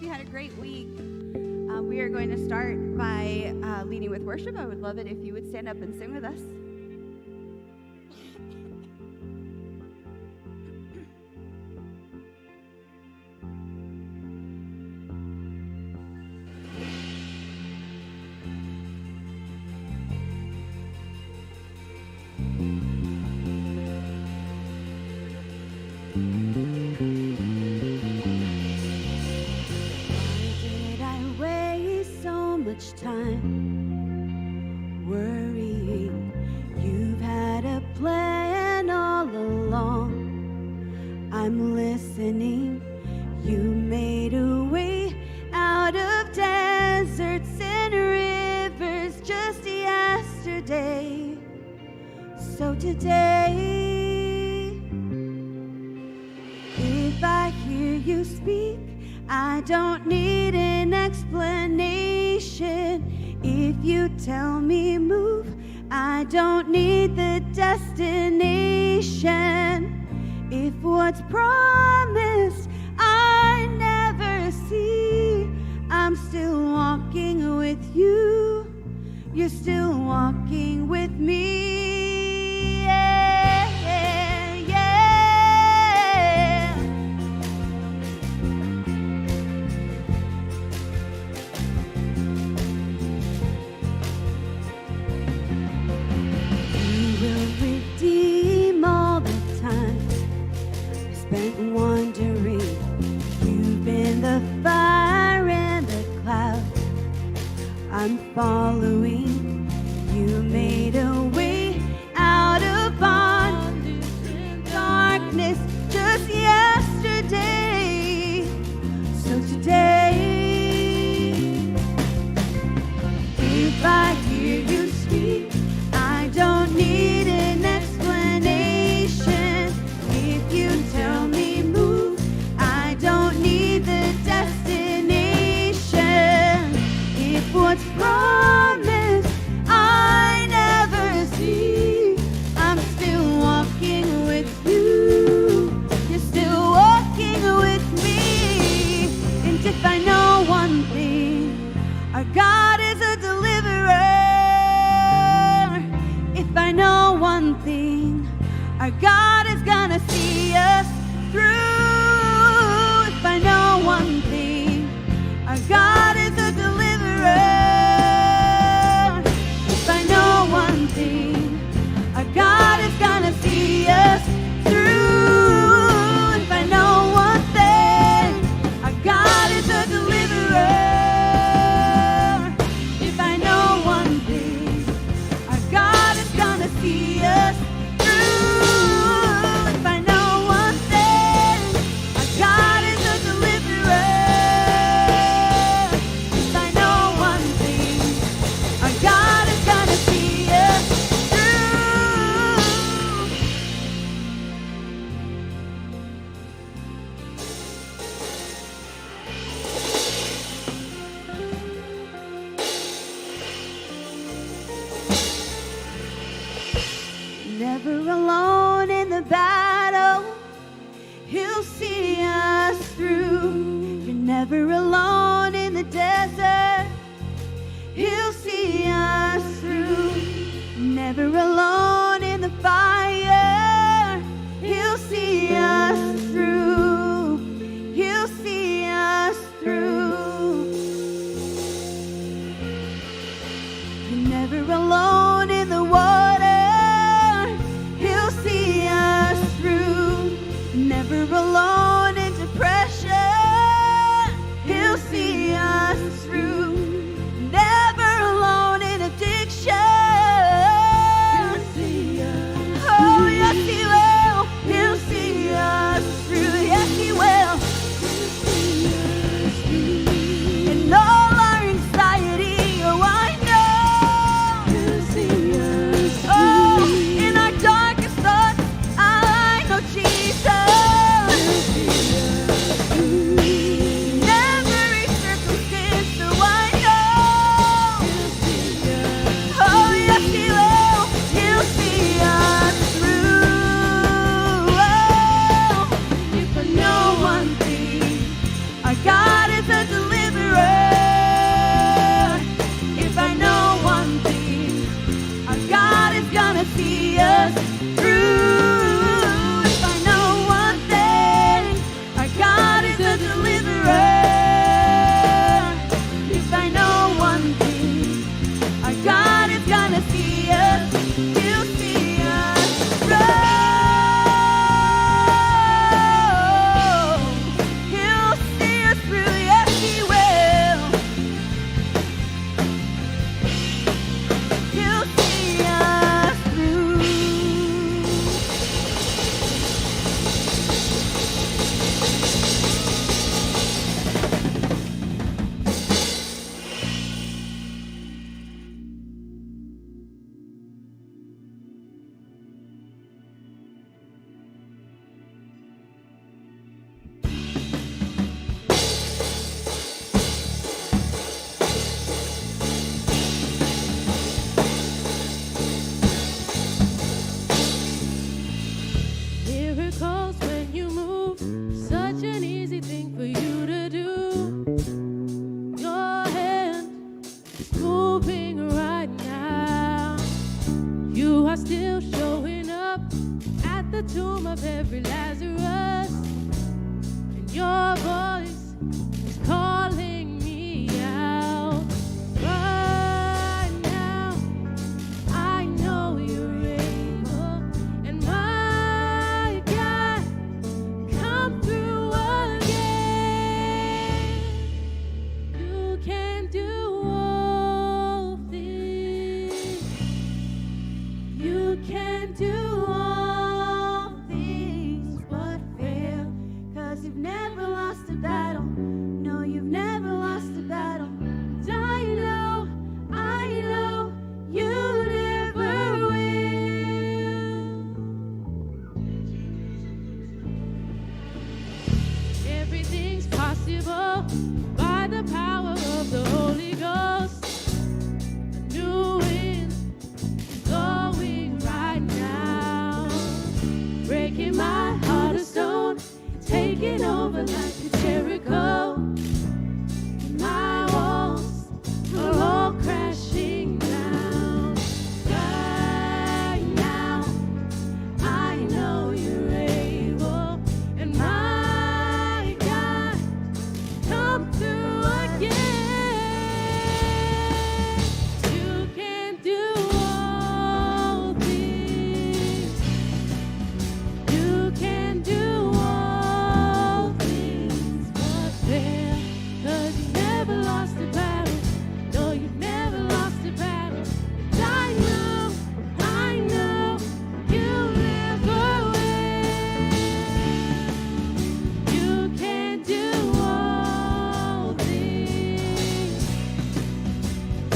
you had a great week. We are going to start by leading with worship. I would love it if you would stand up and sing with us. Time worrying. You've had a plan all along. I'm listening. You made a way out of deserts and rivers just yesterday. So today, if I hear you speak, I don't need an explanation. If you tell me move, I don't need the destination. If what's promised I never see, I'm still walking with you. You're still walking with me. Yeah, yeah. You will redeem all the time spent wandering. You've been the fire and the cloud I'm following. You made a way out of bondage and darkness just yesterday. So today, if I hear you speak, I don't need an explanation. If you tell me move, I don't need the destination. If what's promised I never see, I'm still walking with you. You're still walking with me. And if I know one thing, our God is a deliverer. If I know one thing, our God is gonna see us through. If I know one thing, our God is a deliverer. If I know one thing, our God is gonna see us through. If I know one thing, our God is a deliverer. If I know one thing, our God is gonna see us through. If I know one thing, our God is a deliverer. If I know one thing, our God is gonna see us through. Never alone in the battle, He'll see us through. You're never alone in the desert, He'll see us through. Never alone in the fire, He'll see us through. He'll see us through. You're never alone in the water, He'll see us through. Never alone in depression, He'll see us through. Never alone in addiction, He'll see us. Oh, yes, He will. He'll see us through. Yes, He will. And all our anxiety, oh, I know is moving right now. You are still showing up at the tomb of every Lazarus, and your voice is calling me out. Right now, I know you're able, and my God, come through again. You can do all things. You can do all things but fail. 'Cause you've never lost a battle. No, you've never lost a battle. And I know, you never will. Everything's possible by the power of the Holy Ghost. A new wind is blowing right now, breaking my heart of stone, taking over like a Jericho. My walls are all crashing down. Right now, I know you're able, and my God, come through again. You can do all things. You can do all things but fail. 'Cause you never lost a battle. No, you've never lost a battle. And I know, you never will. You can do all things.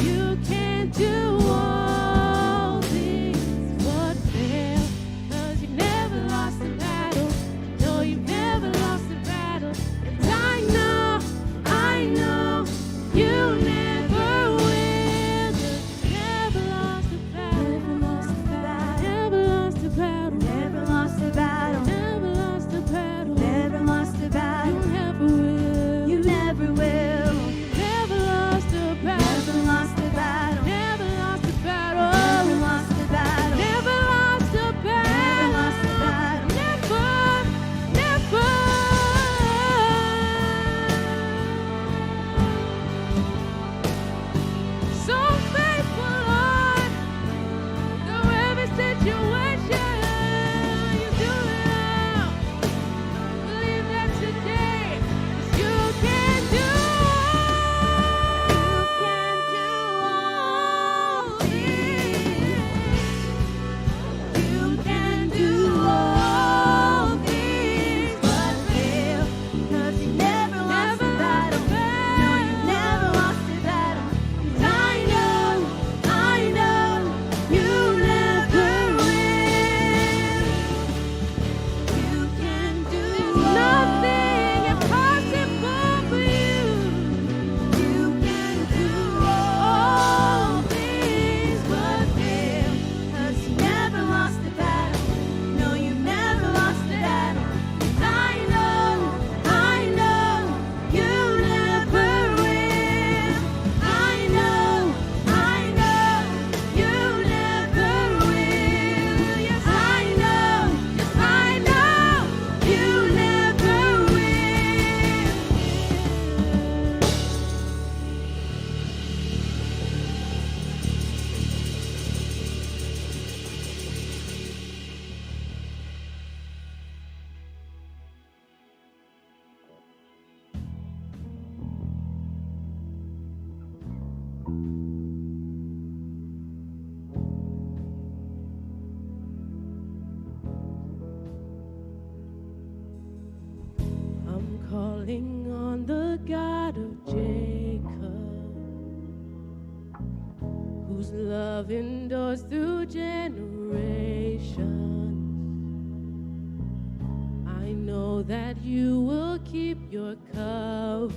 You can do all things but fail. 'Cause you never lost a battle. No, you've never lost a battle. And I know, you never will. 'Cause you never lost a battle. Never lost a battle. Never lost a battle. Never lost a battle. Never lost a You battle. never will. You never will. Never lost a battle. Never lost a battle. Never lost a battle. Never lost a battle. Never lost a battle. Never lost a battle. Never. So faithful, Lord, through every situation. You do it now. Believe that today, 'cause you can do all things. You can do all things but fail. 'Cause you never lost a battle. No, you never lost a battle. And I know, you never will. You can do Nothing impossible for you. You can do all things but fail. 'Cause you never lost a battle. No, you never lost a battle. And I know, you never will. I know, you never will. Yes, I know, you never will. I'm calling on the God of Jacob, whose love endures through generations. I know that you will keep your covenant.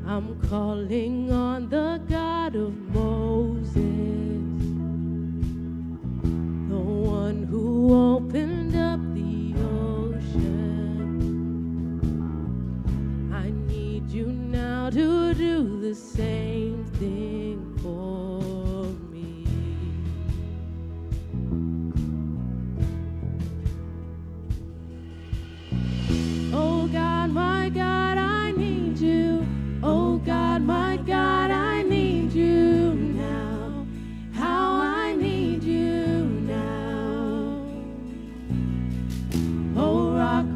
I'm calling on the God of Moses, the one who opened up the ocean. I need you now to do do the same thing for me. Oh God, my God, I need you. Oh God, my God, I need you now. How I need you now. Oh rock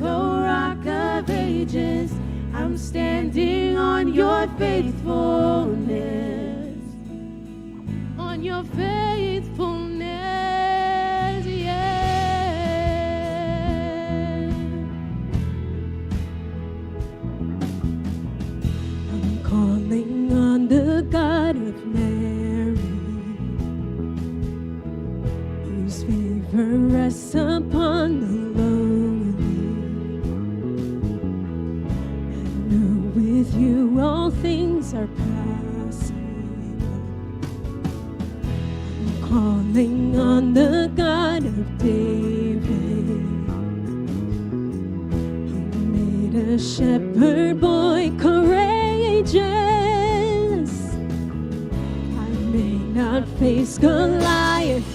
of ages, I'm standing on your faithfulness. On your faithfulness, yeah. I'm calling on the God of Mary, whose favor rests upon the lowly. And know with you all things are possible. I'm calling on the God of David, who made a shepherd boy courageous. I may not face Goliath,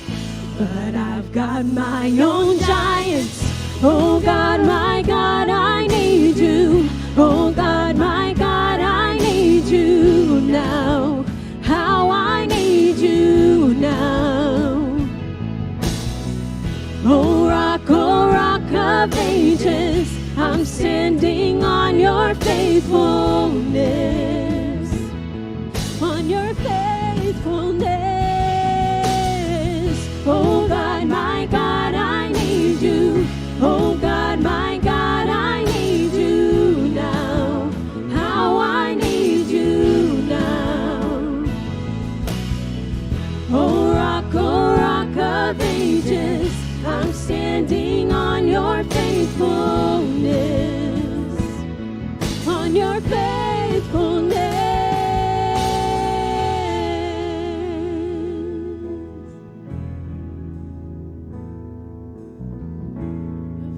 but I've got my own giants. Oh God, my God, I need you. Oh God, my God, I need you now. How I need you now. Oh rock of ages, I'm standing on your faithfulness. On your faithfulness. Oh God, my God, I need you. Oh God, my God, I need you now. How I need you now. Oh rock of ages, I'm standing on your faithfulness. On your faithfulness.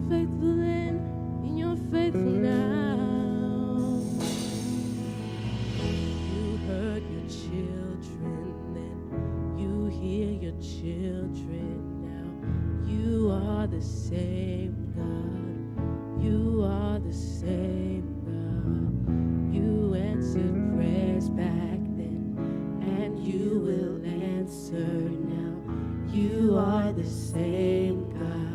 Faithful in your faithful now. You heard your children then, you hear your children now. You are the same God. You are the same God. You answered prayers back then, and you will answer now. You are the same God.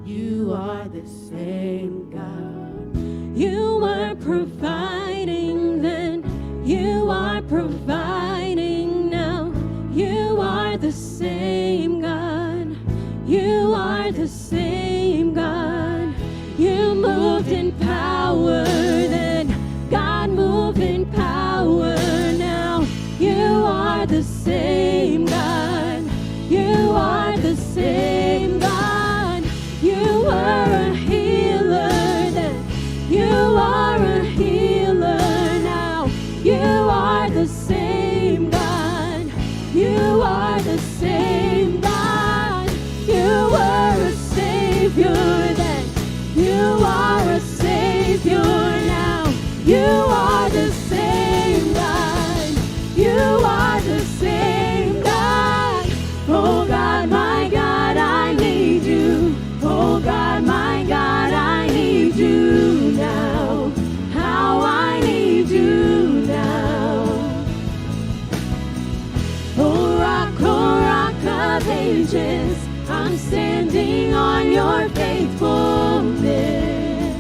You are the same God. You were providing then, you are providing now. You are the same God. You are the same God. You moved in power then, God move in power now. You are the same God. You are the same God. You were a healer then, you are a healer now. You are the same God. You are the same God. You were a savior then, you are a savior now. You are the same God. You are the same God. Oh God, my God, I need you. Oh God, my God, I need you now. How I need you now. Oh rock of ages, I'm standing on your faithfulness.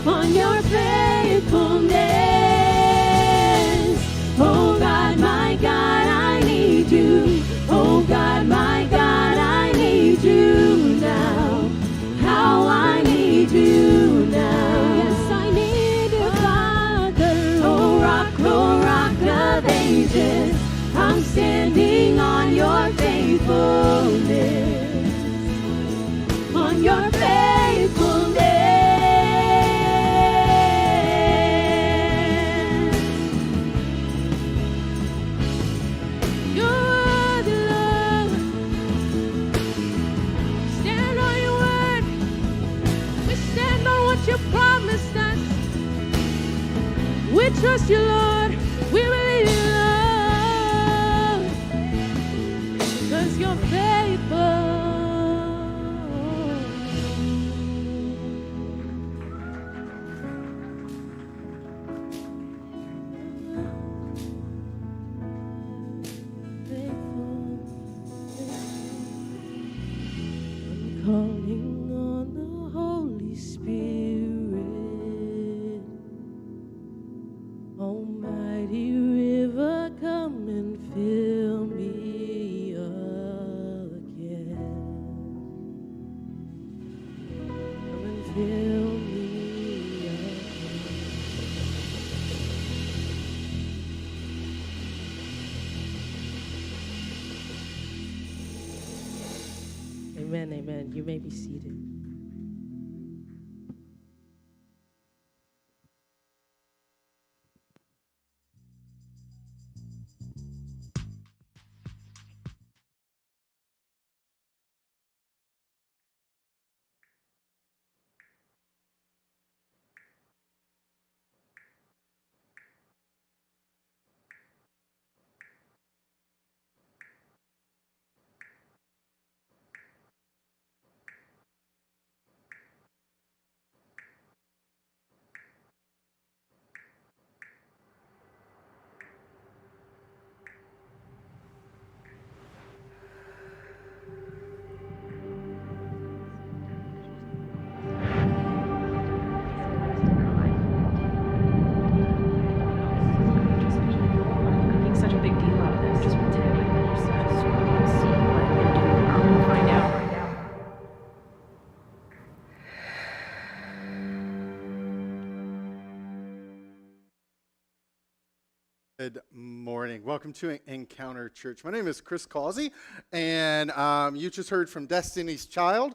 On your faithfulness. Oh God, my God, I need you. Oh God, my God, I need you now. How I need you now. Yes, I need you, Father. Oh rock of ages, I'm standing on your faithfulness. Mighty river, come and fill me again. Come and fill me again. Amen, amen. You may be seated. Making such a big deal out of this. Just pretend like they're just see what they're doing. We'll find out right now. Good morning. Welcome to Encounter Church. My name is Chris Causey, and you just heard from Destiny's Child,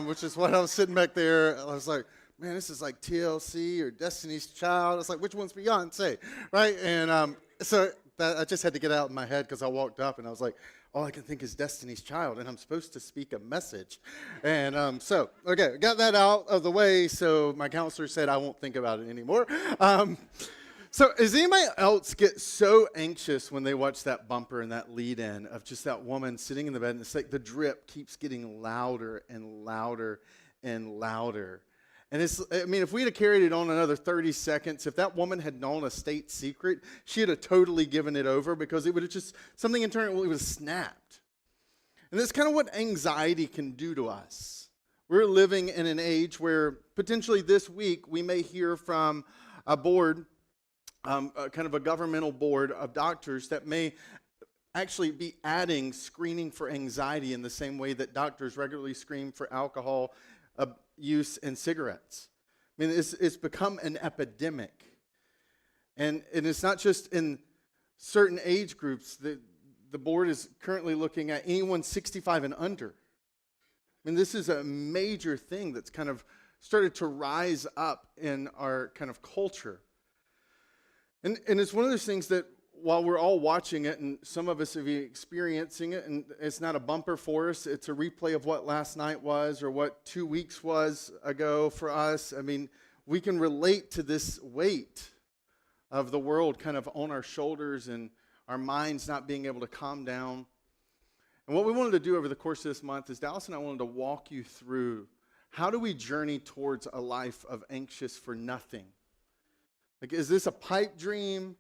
which is what I was sitting back there. I was like, man, this is like TLC or Destiny's Child. It's like, which one's Beyonce, right? And so I just had to get out of my head because I walked up and I was like, all I can think is Destiny's Child, and I'm supposed to speak a message. And okay, got that out of the way, so my counselor said I won't think about it anymore. So does anybody else get so anxious when they watch that bumper and that lead-in of just that woman sitting in the bed, and it's like the drip keeps getting louder and louder and louder? And if we'd have carried it on another 30 seconds, if that woman had known a state secret, she'd have totally given it over because it would have just, something internally would have snapped. And that's kind of what anxiety can do to us. We're living in an age where potentially this week we may hear from a board, kind of a governmental board of doctors that may actually be adding screening for anxiety in the same way that doctors regularly screen for alcohol use and cigarettes. I mean, it's become an epidemic. And it's not just in certain age groups. The board is currently looking at anyone 65 and under. I mean, this is a major thing that's kind of started to rise up in our kind of culture. And it's one of those things that while we're all watching it, and some of us have been experiencing it, and it's not a bumper for us, it's a replay of what last night was or what 2 weeks was ago for us. I mean, we can relate to this weight of the world kind of on our shoulders and our minds not being able to calm down. And what we wanted to do over the course of this month is Dallas and I wanted to walk you through how do we journey towards a life of anxious for nothing? Like, is this a pipe dream?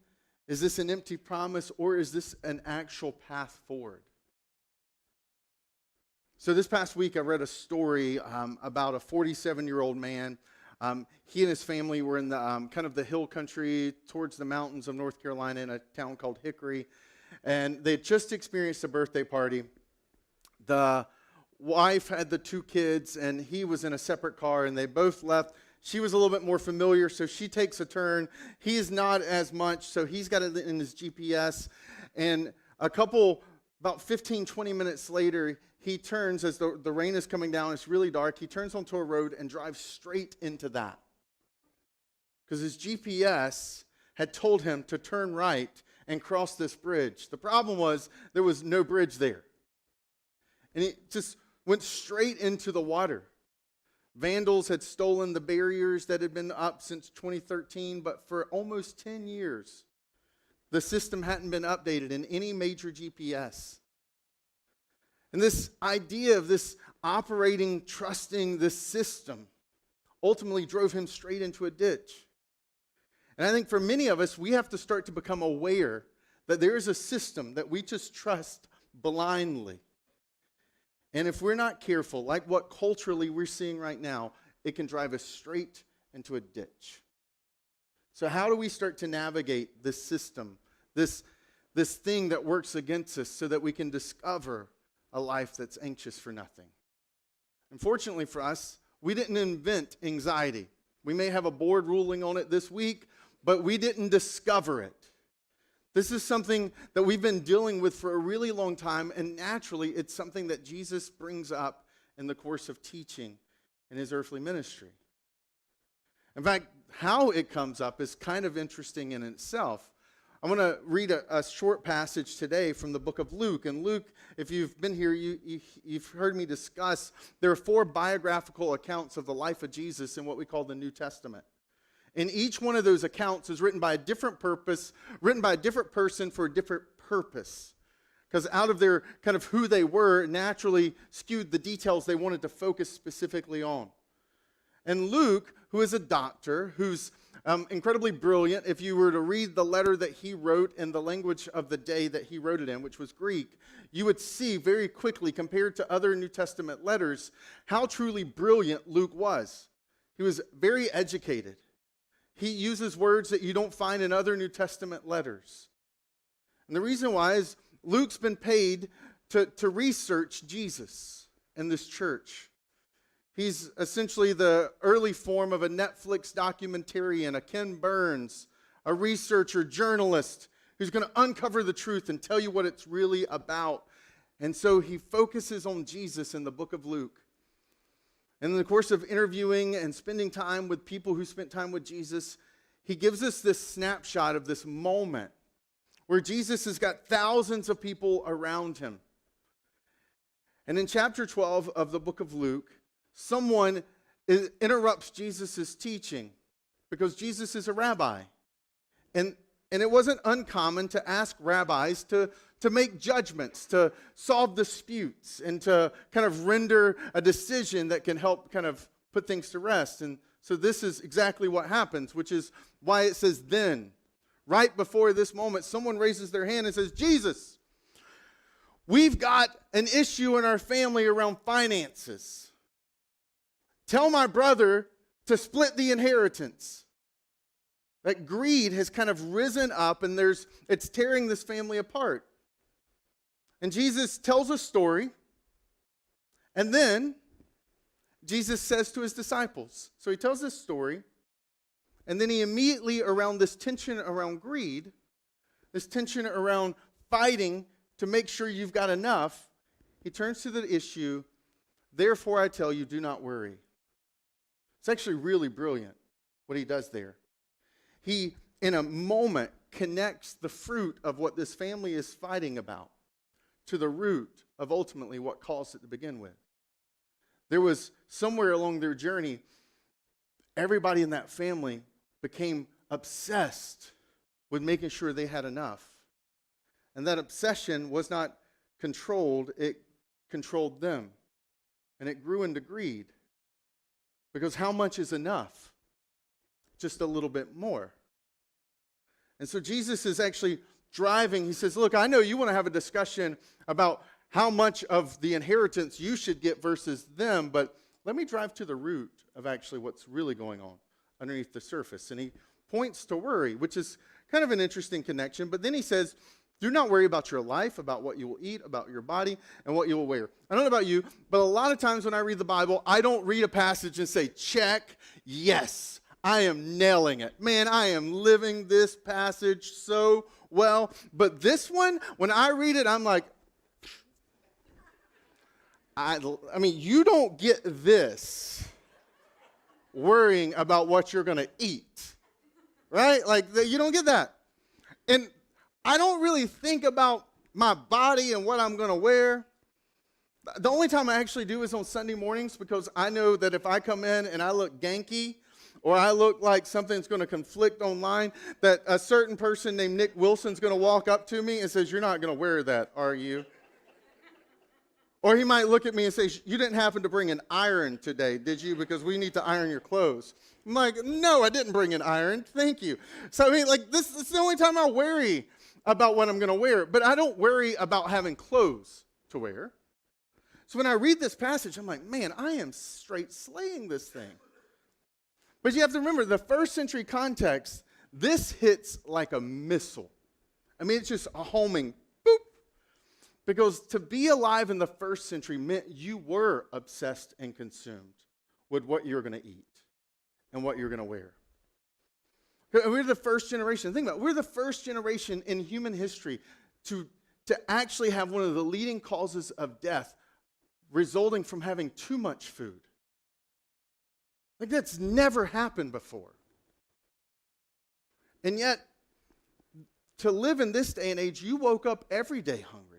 Is this an empty promise? Or is this an actual path forward? So this past week, I read a story about a 47-year-old man. He and his family were in the kind of the hill country towards the mountains of North Carolina in a town called Hickory. And they had just experienced a birthday party. The wife had the 2 kids, and he was in a separate car, and they both left. She was a little bit more familiar, so she takes a turn. He's not as much, so he's got it in his GPS. And about 15, 20 minutes later, he turns as the rain is coming down. It's really dark. He turns onto a road and drives straight into that. Because his GPS had told him to turn right and cross this bridge. The problem was there was no bridge there. And he just went straight into the water. Vandals had stolen the barriers that had been up since 2013, but for almost 10 years, the system hadn't been updated in any major GPS. And this idea of this operating, trusting this system ultimately drove him straight into a ditch. And I think for many of us, we have to start to become aware that there is a system that we just trust blindly. And if we're not careful, like what culturally we're seeing right now, it can drive us straight into a ditch. So how do we start to navigate this system, this thing that works against us so that we can discover a life that's anxious for nothing? Unfortunately for us, we didn't invent anxiety. We may have a board ruling on it this week, but we didn't discover it. This is something that we've been dealing with for a really long time, and naturally, it's something that Jesus brings up in the course of teaching in his earthly ministry. In fact, how it comes up is kind of interesting in itself. I want to read a short passage today from the book of Luke. And Luke, if you've been here, you've heard me discuss, there are 4 biographical accounts of the life of Jesus in what we call the New Testament. And each one of those accounts is written by a different purpose, written by a different person for a different purpose. Because out of their kind of who they were, naturally skewed the details they wanted to focus specifically on. And Luke, who is a doctor, who's incredibly brilliant, if you were to read the letter that he wrote in the language of the day that he wrote it in, which was Greek, you would see very quickly, compared to other New Testament letters, how truly brilliant Luke was. He was very educated. He uses words that you don't find in other New Testament letters. And the reason why is Luke's been paid to research Jesus in this church. He's essentially the early form of a Netflix documentarian, a Ken Burns, a researcher, journalist, who's going to uncover the truth and tell you what it's really about. And so he focuses on Jesus in the book of Luke. And in the course of interviewing and spending time with people who spent time with Jesus, he gives us this snapshot of this moment where Jesus has got thousands of people around him. And in chapter 12 of the book of Luke, someone interrupts Jesus' teaching because Jesus is a rabbi. And it wasn't uncommon to ask rabbis to make judgments, to solve disputes, and to kind of render a decision that can help kind of put things to rest. And so this is exactly what happens, which is why it says then. Right before this moment, someone raises their hand and says, Jesus, we've got an issue in our family around finances. Tell my brother to split the inheritance. That greed has kind of risen up, and it's tearing this family apart. And Jesus tells a story, and then Jesus says to his disciples, so he tells this story, and then he immediately, around this tension around greed, this tension around fighting to make sure you've got enough, he turns to the issue, therefore I tell you, do not worry. It's actually really brilliant what he does there. He, in a moment, connects the fruit of what this family is fighting about to the root of ultimately what caused it to begin with. There was somewhere along their journey, everybody in that family became obsessed with making sure they had enough. And that obsession was not controlled, it controlled them. And it grew into greed. Because how much is enough? Just a little bit more. And so Jesus is actually driving. He says, look, I know you want to have a discussion about how much of the inheritance you should get versus them, but let me drive to the root of actually what's really going on underneath the surface. And he points to worry, which is kind of an interesting connection. But then he says, do not worry about your life, about what you will eat, about your body, and what you will wear. I don't know about you, but a lot of times when I read the Bible, I don't read a passage and say, check, yes, I am nailing it. Man, I am living this passage so well. But this one, when I read it, I'm like, I mean, you don't get this worrying about what you're going to eat, right? Like, you don't get that. And I don't really think about my body and what I'm going to wear. The only time I actually do is on Sunday mornings, because I know that if I come in and I look ganky or I look like something's going to conflict online, that a certain person named Nick Wilson's going to walk up to me and says, you're not going to wear that, are you? Or he might look at me and say, you didn't happen to bring an iron today, did you? Because we need to iron your clothes. I'm like, no, I didn't bring an iron. Thank you. So, I mean, like, this is the only time I worry about what I'm going to wear. But I don't worry about having clothes to wear. So when I read this passage, I'm like, man, I am straight slaying this thing. But you have to remember, the first century context, This hits like a missile. I mean, it's just a homing, boop. Because to be alive in the first century meant you were obsessed and consumed with what you're going to eat and what you're going to wear. We're the first generation. Think about it. We're the first generation in human history to actually have one of the leading causes of death resulting from having too much food. Like, that's never happened before. And yet, to live in this day and age, you woke up every day hungry.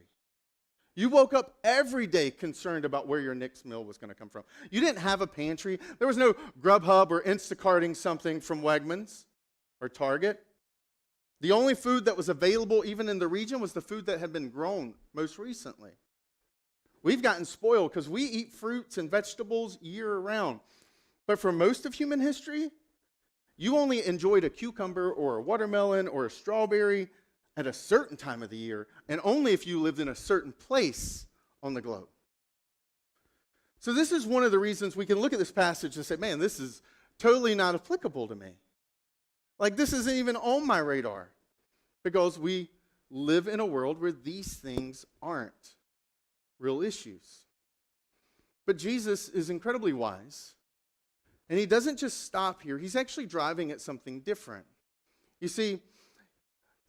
You woke up every day concerned about where your next meal was going to come from. You didn't have a pantry. There was no Grubhub or Instacarting something from Wegmans or Target. The only food that was available even in the region was the food that had been grown most recently. We've gotten spoiled because we eat fruits and vegetables year round. But for most of human history, you only enjoyed a cucumber or a watermelon or a strawberry at a certain time of the year, and only if you lived in a certain place on the globe. So this is one of the reasons we can look at this passage and say, man, this is totally not applicable to me. Like, this isn't even on my radar, because we live in a world where these things aren't real issues. But Jesus is incredibly wise, and he doesn't just stop here. He's actually driving at something different. You see,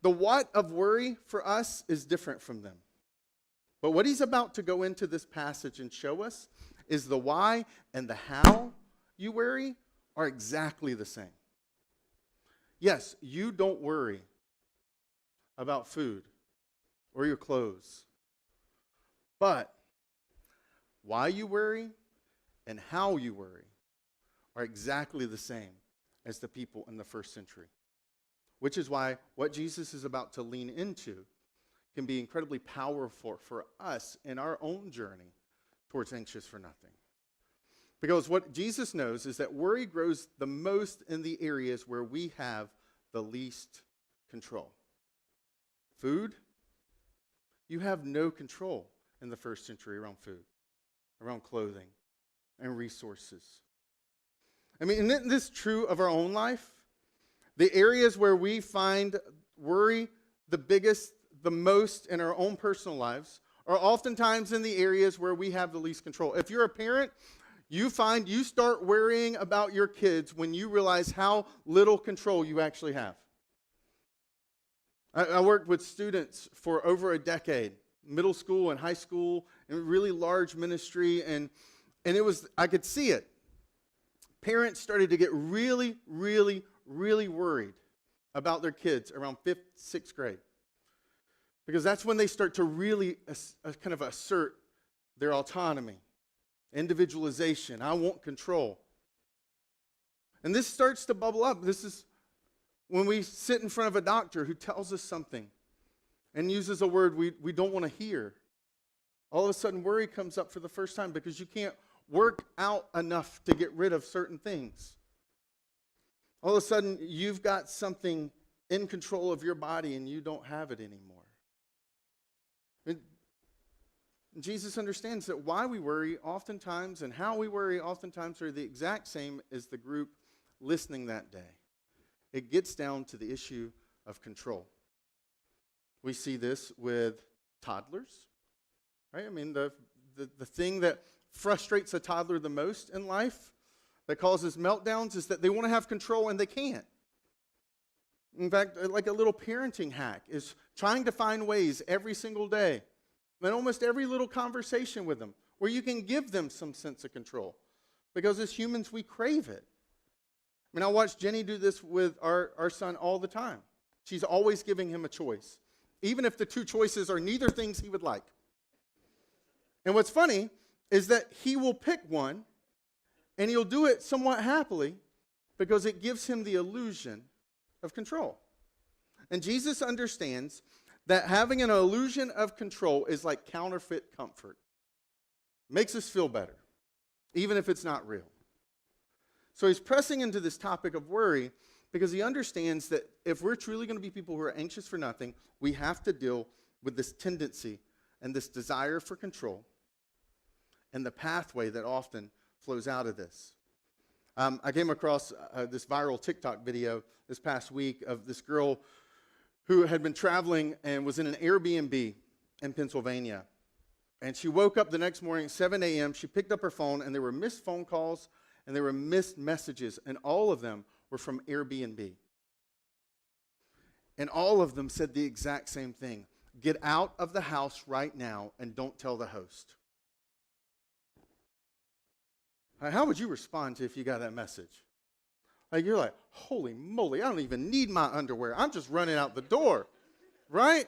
the what of worry for us is different from them. But what he's about to go into this passage and show us is the why and the how you worry are exactly the same. Yes, you don't worry about food or your clothes. But why you worry and how you worry are exactly the same as the people in the first century. Which is why what Jesus is about to lean into can be incredibly powerful for us in our own journey towards anxious for nothing. Because what Jesus knows is that worry grows the most in the areas where we have the least control. Food, you have no control in the first century around food, around clothing, and resources. I mean, isn't this true of our own life? The areas where we find worry the biggest, the most in our own personal lives are oftentimes in the areas where we have the least control. If you're a parent, you find you start worrying about your kids when you realize how little control you actually have. I worked with students for over a decade, middle school and high school, and really large ministry, and it was, I could see it. Parents started to get really, really, really worried about their kids around 5th, 6th grade. Because that's when they start to really kind of assert their autonomy, individualization. I want control. And this starts to bubble up. This is when we sit in front of a doctor who tells us something and uses a word we don't want to hear. All of a sudden, worry comes up for the first time because you can't work out enough to get rid of certain things. All of a sudden, you've got something in control of your body and you don't have it anymore. And Jesus understands that why we worry oftentimes and how we worry oftentimes are the exact same as the group listening that day. It gets down to the issue of control. We see this with toddlers, right? I mean, the thing that frustrates a toddler the most in life, that causes meltdowns, is that they want to have control and they can't. In fact, like a little parenting hack is trying to find ways every single day, and almost every little conversation with them, where you can give them some sense of control. Because as humans, we crave it. I mean, I watch Jenny do this with our son all the time. She's always giving him a choice, even if the two choices are neither things he would like. And what's funny is that he will pick one, and he'll do it somewhat happily because it gives him the illusion of control. And Jesus understands that having an illusion of control is like counterfeit comfort. Makes us feel better, even if it's not real. So he's pressing into this topic of worry because he understands that if we're truly going to be people who are anxious for nothing, we have to deal with this tendency and this desire for control and the pathway that often flows out of this. I came across this viral TikTok video this past week of this girl who had been traveling and was in an Airbnb in Pennsylvania. And she woke up the next morning at 7 a.m. She picked up her phone, and there were missed phone calls, and there were missed messages, and all of them were from Airbnb. And all of them said the exact same thing. Get out of the house right now and don't tell the host. How would you respond if you got that message? Like, you're like, holy moly, I don't even need my underwear. I'm just running out the door, right?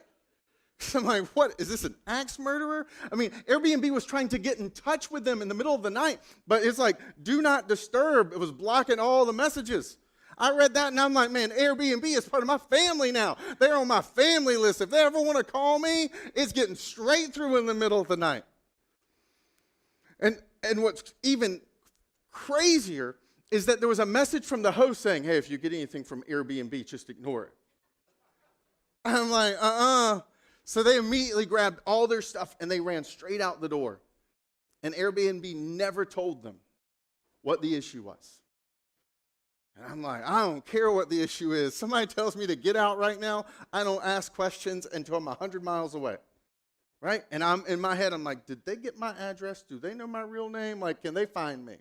So I'm like, what, is this an axe murderer? I mean, Airbnb was trying to get in touch with them in the middle of the night, but it's like, do not disturb. It was blocking all the messages. I read that and I'm like, man, Airbnb is part of my family now. They're on my family list. If they ever want to call me, it's getting straight through in the middle of the night. And what's even crazier is that there was a message from the host saying, hey, if you get anything from Airbnb, just ignore it. I'm like, So they immediately grabbed all their stuff and they ran straight out the door. And Airbnb never told them what the issue was. And I'm like, I don't care what the issue is. Somebody tells me to get out right now, I don't ask questions until I'm 100 miles away, right? And I'm in my head, I'm like, did they get my address? Do they know my real name? Like, can they find me?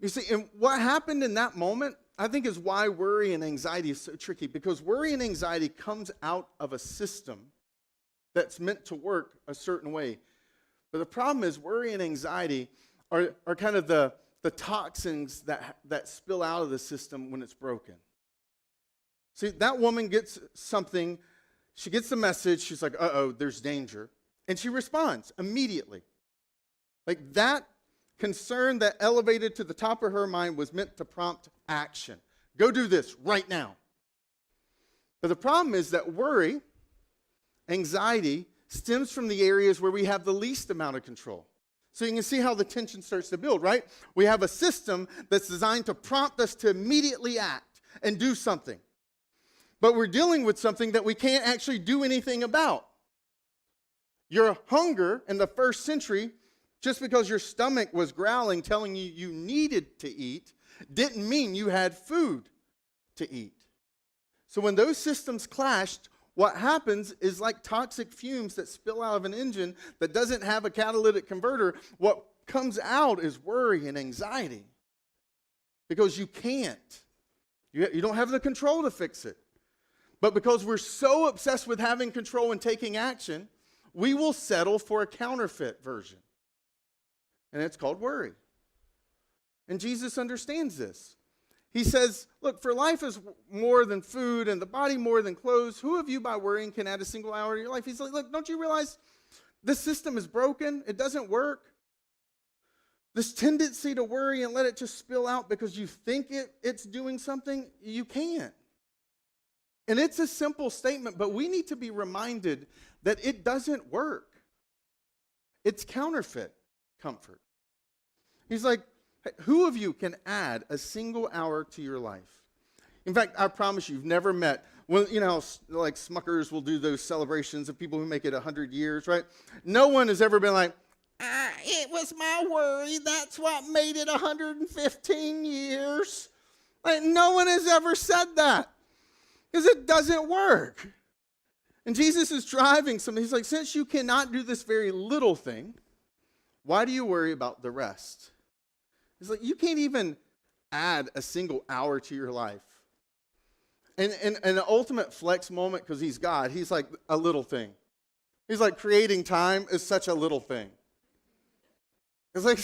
You see, and what happened in that moment, I think, is why worry and anxiety is so tricky, because worry and anxiety comes out of a system that's meant to work a certain way. But the problem is worry and anxiety are kind of the toxins that spill out of the system when it's broken. See, that woman gets something, she gets the message, she's like, uh-oh, there's danger. And she responds immediately. Like, that concern that elevated to the top of her mind was meant to prompt action. Go do this right now. But the problem is that worry, anxiety, stems from the areas where we have the least amount of control. So you can see how the tension starts to build, right? We have a system that's designed to prompt us to immediately act and do something. But we're dealing with something that we can't actually do anything about. Your hunger in the first century, just because your stomach was growling, telling you you needed to eat, didn't mean you had food to eat. So when those systems clashed, what happens is like toxic fumes that spill out of an engine that doesn't have a catalytic converter. What comes out is worry and anxiety because you can't. You don't have the control to fix it. But because we're so obsessed with having control and taking action, we will settle for a counterfeit version. And it's called worry. And Jesus understands this. He says, look, for life is more than food and the body more than clothes. Who of you by worrying can add a single hour to your life? He's like, look, don't you realize this system is broken? It doesn't work. This tendency to worry and let it just spill out because you think it's doing something, you can't. And it's a simple statement, but we need to be reminded that it doesn't work. It's counterfeit comfort. He's like, who of you can add a single hour to your life? In fact, I promise you've never met, well, you know, like Smuckers will do those celebrations of people who make it 100 years, right? No one has ever been like, it was my worry, that's what made it 115 years. Like, no one has ever said that because it doesn't work. And Jesus is driving something. He's like, since you cannot do this very little thing, why do you worry about the rest? It's like, you can't even add a single hour to your life. And an ultimate flex moment, because he's God, he's like a little thing. He's like, creating time is such a little thing. It's like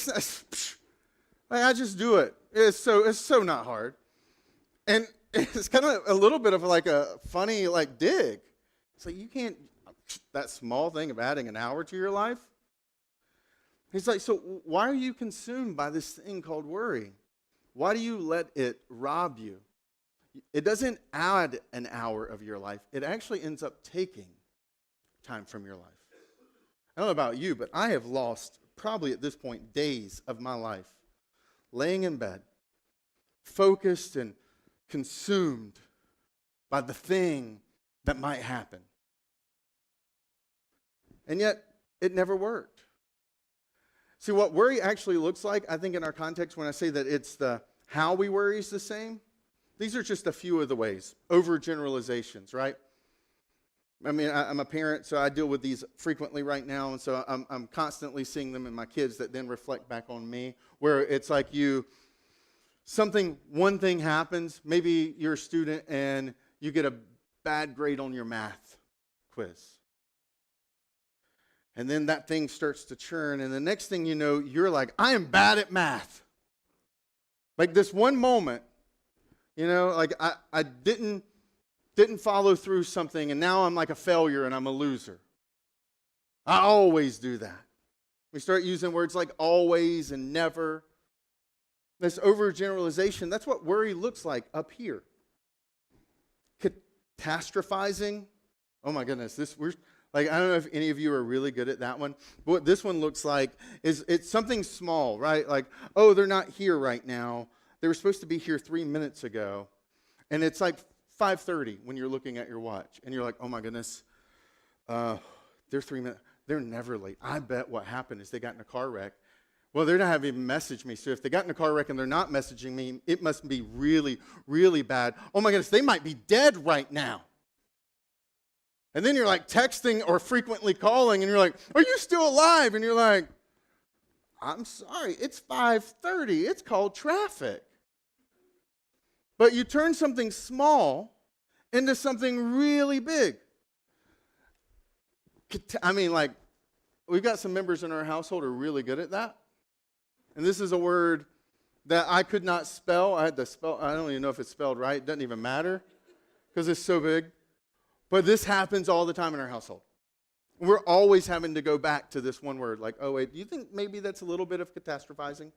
I just do it. It's so not hard. And it's kind of a little bit of like a funny like dig. It's like, you can't, that small thing of adding an hour to your life. He's like, so why are you consumed by this thing called worry? Why do you let it rob you? It doesn't add an hour of your life. It actually ends up taking time from your life. I don't know about you, but I have lost probably at this point days of my life laying in bed, focused and consumed by the thing that might happen. And yet, it never worked. See, what worry actually looks like, I think in our context, when I say that it's the how we worry is the same, these are just a few of the ways. Overgeneralizations, right? I mean, I'm a parent, so I deal with these frequently right now, and so I'm constantly seeing them in my kids that then reflect back on me, where it's like one thing happens, maybe you're a student and you get a bad grade on your math quiz. And then that thing starts to churn, and the next thing you know, you're like, I am bad at math. Like this one moment, like I didn't follow through something, and now I'm like a failure and I'm a loser. I always do that. We start using words like always and never. This overgeneralization, that's what worry looks like up here. Catastrophizing. Oh my goodness, I don't know if any of you are really good at that one, but what this one looks like is it's something small, right? Like, oh, they're not here right now. They were supposed to be here 3 minutes ago. And it's like 5:30 when you're looking at your watch. And you're like, oh my goodness, they're 3 minutes. They're never late. I bet what happened is they got in a car wreck. Well, they're not having even messaged me. So if they got in a car wreck and they're not messaging me, it must be really, really bad. Oh my goodness, they might be dead right now. And then you're like texting or frequently calling, and you're like, are you still alive? And you're like, I'm sorry, it's 5:30. It's called traffic. But you turn something small into something really big. I mean, like, we've got some members in our household who are really good at that. And this is a word that I could not spell. I had to spell, I don't even know if it's spelled right. It doesn't even matter because it's so big. But this happens all the time in our household. We're always having to go back to this one word, like, oh, wait, do you think maybe that's a little bit of catastrophizing?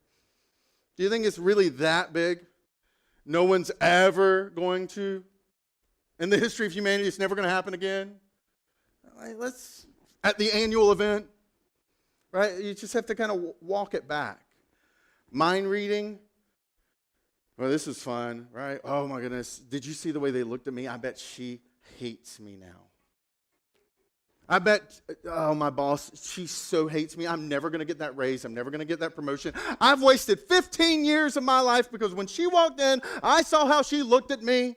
Do you think it's really that big? No one's ever going to, in the history of humanity, it's never going to happen again? Let's, at the annual event, right? You just have to kind of walk it back. Mind reading. Well, this is fun, right? Oh, my goodness. Did you see the way they looked at me? I bet she hates me now. I bet, my boss, she so hates me. I'm never going to get that raise. I'm never going to get that promotion. I've wasted 15 years of my life because when she walked in, I saw how she looked at me.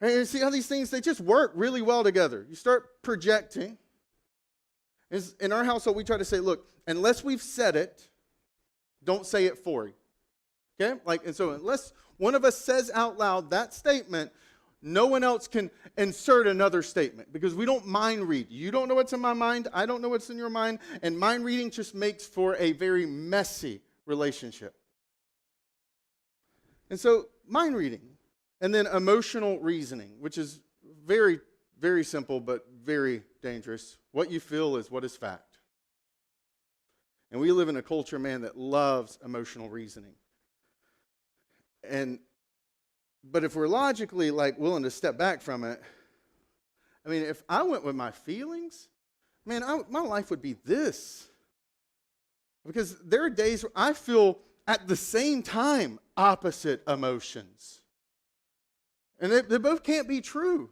And you see how these things, they just work really well together. You start projecting. In our household, we try to say, look, unless we've said it, don't say it for you. Okay? And so unless one of us says out loud that statement, no one else can insert another statement because we don't mind read. You don't know what's in my mind. I don't know what's in your mind. And mind reading just makes for a very messy relationship. And so mind reading. And then emotional reasoning, which is very, very simple but very dangerous. What you feel is what is fact. And we live in a culture, man, that loves emotional reasoning. But if we're logically willing to step back from it, I mean, if I went with my feelings, man, my life would be this. Because there are days where I feel at the same time opposite emotions. And they both can't be true.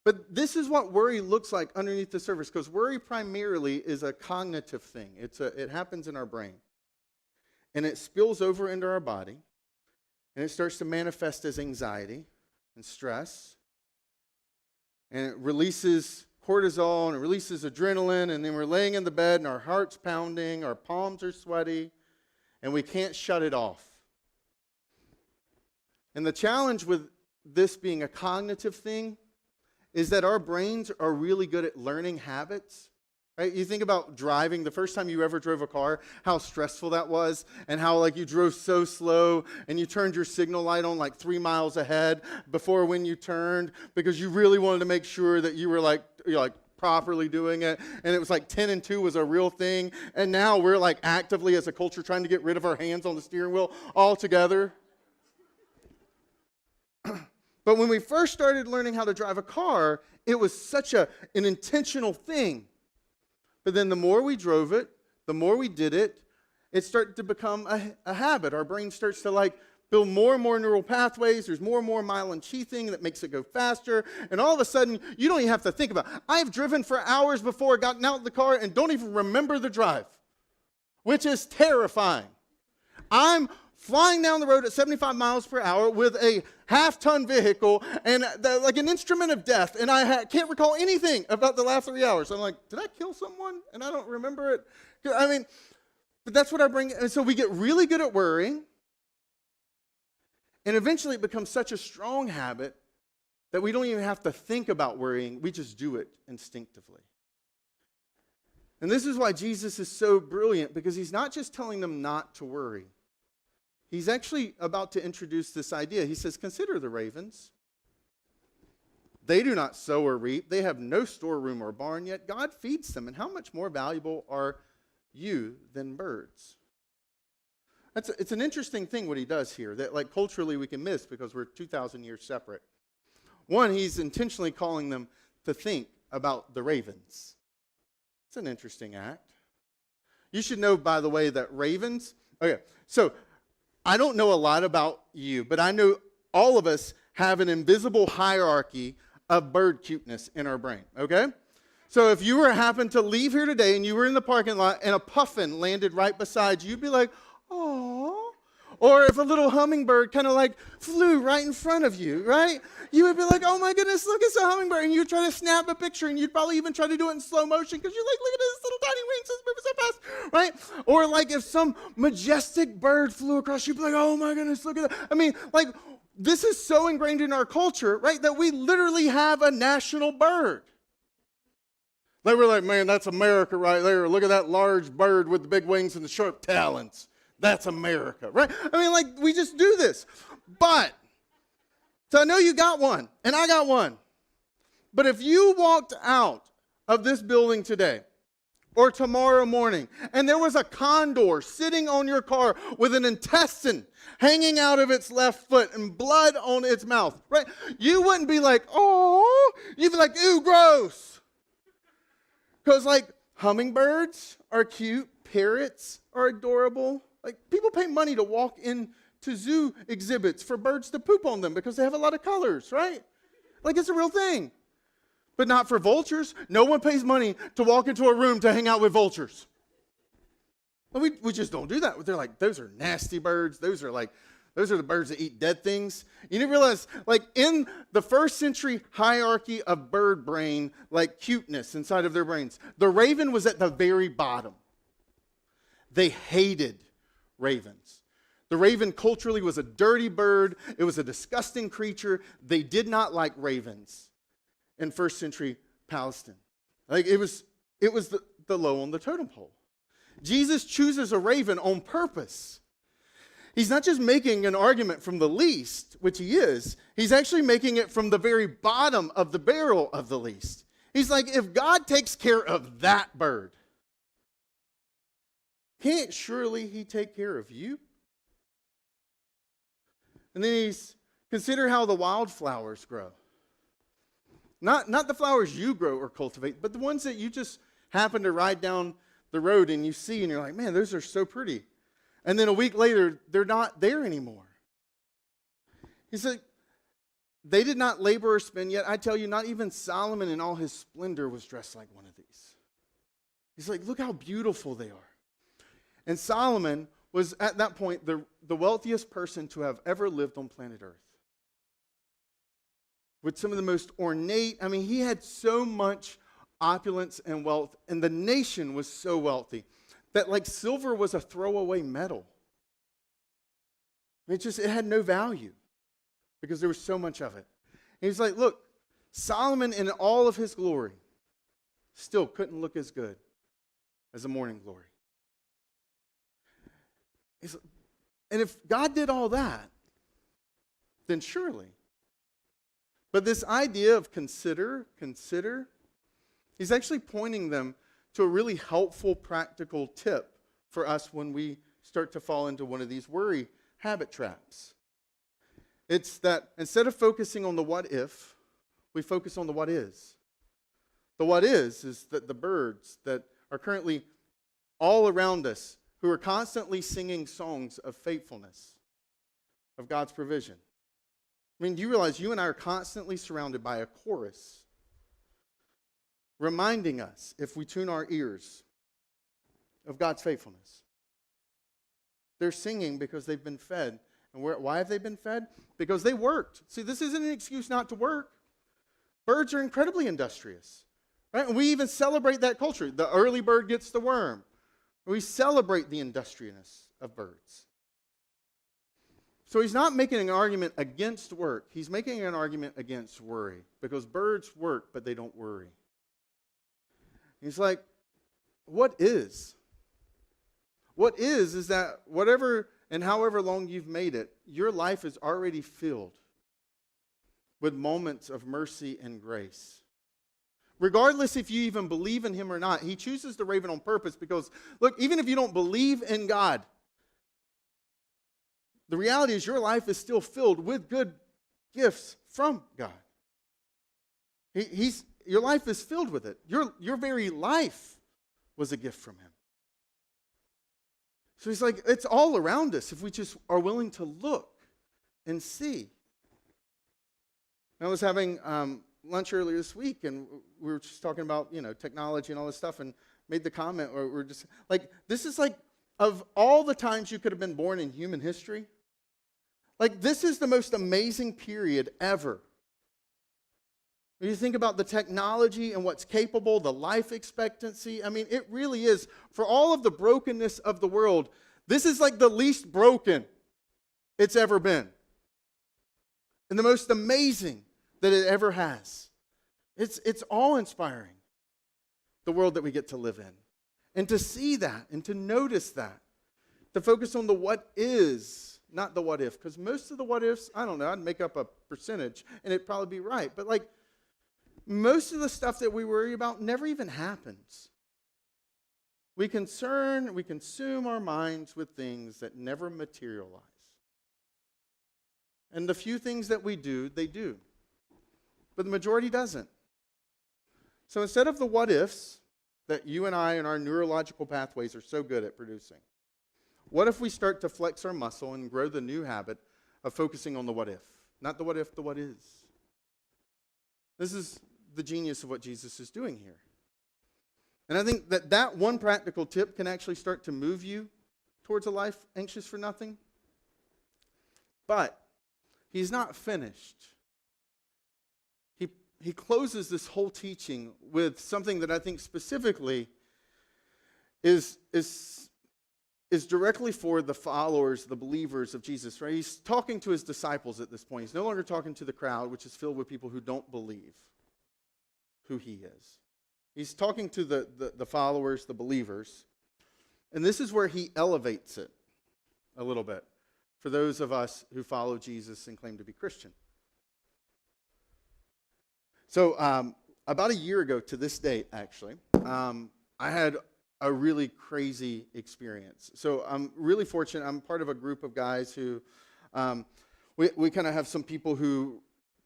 But this is what worry looks like underneath the surface, because worry primarily is a cognitive thing. It happens in our brain. And it spills over into our body. And it starts to manifest as anxiety and stress. And it releases cortisol and it releases adrenaline. And then we're laying in the bed and our heart's pounding, our palms are sweaty, and we can't shut it off. And the challenge with this being a cognitive thing is that our brains are really good at learning habits. Right? You think about driving, the first time you ever drove a car, how stressful that was, and how you drove so slow, and you turned your signal light on 3 miles ahead before when you turned, because you really wanted to make sure that you were properly doing it, and it was 10 and 2 was a real thing, and now we're actively as a culture trying to get rid of our hands on the steering wheel altogether. But when we first started learning how to drive a car, it was such an intentional thing. But then the more we drove it, the more we did it, it started to become a habit. Our brain starts to build more and more neural pathways. There's more and more myelin sheathing that makes it go faster. And all of a sudden, you don't even have to think about it. I've driven for hours before, gotten out of the car, and don't even remember the drive. which is terrifying. I'm flying down the road at 75 miles per hour with a half-ton vehicle and like an instrument of death, and I can't recall anything about the last 3 hours. I'm like, did I kill someone? And I don't remember it. I mean, but that's what I bring. And so we get really good at worrying, and eventually it becomes such a strong habit that we don't even have to think about worrying. We just do it instinctively. And this is why Jesus is so brilliant, because he's not just telling them not to worry. He's actually about to introduce this idea. He says, consider the ravens. They do not sow or reap. They have no storeroom or barn, yet God feeds them. And how much more valuable are you than birds? It's an interesting thing what he does here that like culturally we can miss because we're 2,000 years separate. One, he's intentionally calling them to think about the ravens. It's an interesting act. You should know, by the way, that ravens, okay, so I don't know a lot about you, but I know all of us have an invisible hierarchy of bird cuteness in our brain, okay? So if you happened to leave here today and you were in the parking lot and a puffin landed right beside you, you'd be like, "Aww." Or if a little hummingbird kind of like flew right in front of you, right? You would be like, "Oh my goodness, look, it's a hummingbird." And you'd try to snap a picture, and you'd probably even try to do it in slow motion because you're like, "Look at this little tiny wings, it's moving so fast," right? Or like if some majestic bird flew across, you'd be like, "Oh my goodness, look at that." I mean, like this is so ingrained in our culture, right, that we literally have a national bird. Like we're like, "Man, that's America right there. Look at that large bird with the big wings and the sharp talons. That's America," right? I mean, like, we just do this. But, so I know you got one, and I got one. But if you walked out of this building today, or tomorrow morning, and there was a condor sitting on your car with an intestine hanging out of its left foot and blood on its mouth, right? You wouldn't be like, "Oh," you'd be like, "Ew, gross." Because, like, hummingbirds are cute, parrots are adorable. Like, people pay money to walk into zoo exhibits for birds to poop on them because they have a lot of colors, right? Like, it's a real thing. But not for vultures. No one pays money to walk into a room to hang out with vultures. We just don't do that. They're like, those are nasty birds. Those are the birds that eat dead things. You didn't realize, like, in the first century hierarchy of bird brain, like cuteness inside of their brains, the raven was at the very bottom. They hated ravens. The raven culturally was a dirty bird. It was a disgusting creature. They did not like ravens in first century Palestine. Like it was the low on the totem pole. Jesus chooses a raven on purpose. He's not just making an argument from the least, which he is. He's actually making it from the very bottom of the barrel of the least. He's like, if God takes care of that bird, can't surely he take care of you? And then consider how the wildflowers grow. Not the flowers you grow or cultivate, but the ones that you just happen to ride down the road and you see and you're like, "Man, those are so pretty." And then a week later, they're not there anymore. He said, they did not labor or spin, yet I tell you, not even Solomon in all his splendor was dressed like one of these. He's like, look how beautiful they are. And Solomon was, at that point, the wealthiest person to have ever lived on planet Earth. With some of the most ornate, I mean, he had so much opulence and wealth, and the nation was so wealthy that, like, silver was a throwaway metal. It had no value because there was so much of it. And he's like, look, Solomon in all of his glory still couldn't look as good as the morning glory. And if God did all that, then surely. But this idea of consider, he's actually pointing them to a really helpful, practical tip for us when we start to fall into one of these worry habit traps. It's that instead of focusing on the what if, we focus on the what is. The what is that the birds that are currently all around us, who are constantly singing songs of faithfulness, of God's provision. I mean, do you realize you and I are constantly surrounded by a chorus reminding us, if we tune our ears, of God's faithfulness? They're singing because they've been fed. And why have they been fed? Because they worked. See, this isn't an excuse not to work. Birds are incredibly industrious, right? And we even celebrate that culture. The early bird gets the worm. We celebrate the industriousness of birds. So he's not making an argument against work. He's making an argument against worry, because birds work, but they don't worry. He's like, what is? What is that whatever and however long you've made it, your life is already filled with moments of mercy and grace. Regardless if you even believe in him or not, he chooses the raven on purpose because, look, even if you don't believe in God, the reality is your life is still filled with good gifts from God. Your life is filled with it. Your very life was a gift from him. So he's like, it's all around us if we just are willing to look and see. I was having lunch earlier this week, and we were just talking about, technology and all this stuff, and made the comment where we're just like, this is like, of all the times you could have been born in human history, like, this is the most amazing period ever. When you think about the technology and what's capable, the life expectancy, I mean, it really is, for all of the brokenness of the world, this is like the least broken it's ever been. And the most amazing that it ever has. It's awe-inspiring, the world that we get to live in. And to see that and to notice that, to focus on the what is, not the what if. Because most of the what ifs, I don't know, I'd make up a percentage and it'd probably be right. But like, most of the stuff that we worry about never even happens. We consume our minds with things that never materialize. And the few things that we do, they do. But the majority doesn't. So instead of the what ifs that you and I and our neurological pathways are so good at producing, what if we start to flex our muscle and grow the new habit of focusing on the what if? Not the what if, the what is. This is the genius of what Jesus is doing here. And I think that one practical tip can actually start to move you towards a life anxious for nothing. But he's not finished. He closes this whole teaching with something that I think specifically is directly for the followers, the believers of Jesus, right? He's talking to his disciples at this point. He's no longer talking to the crowd, which is filled with people who don't believe who he is. He's talking to the followers, the believers. And this is where he elevates it a little bit for those of us who follow Jesus and claim to be Christian. So about a year ago to this date, actually, I had a really crazy experience. So I'm really fortunate. I'm part of a group of guys who, we kind of have some people who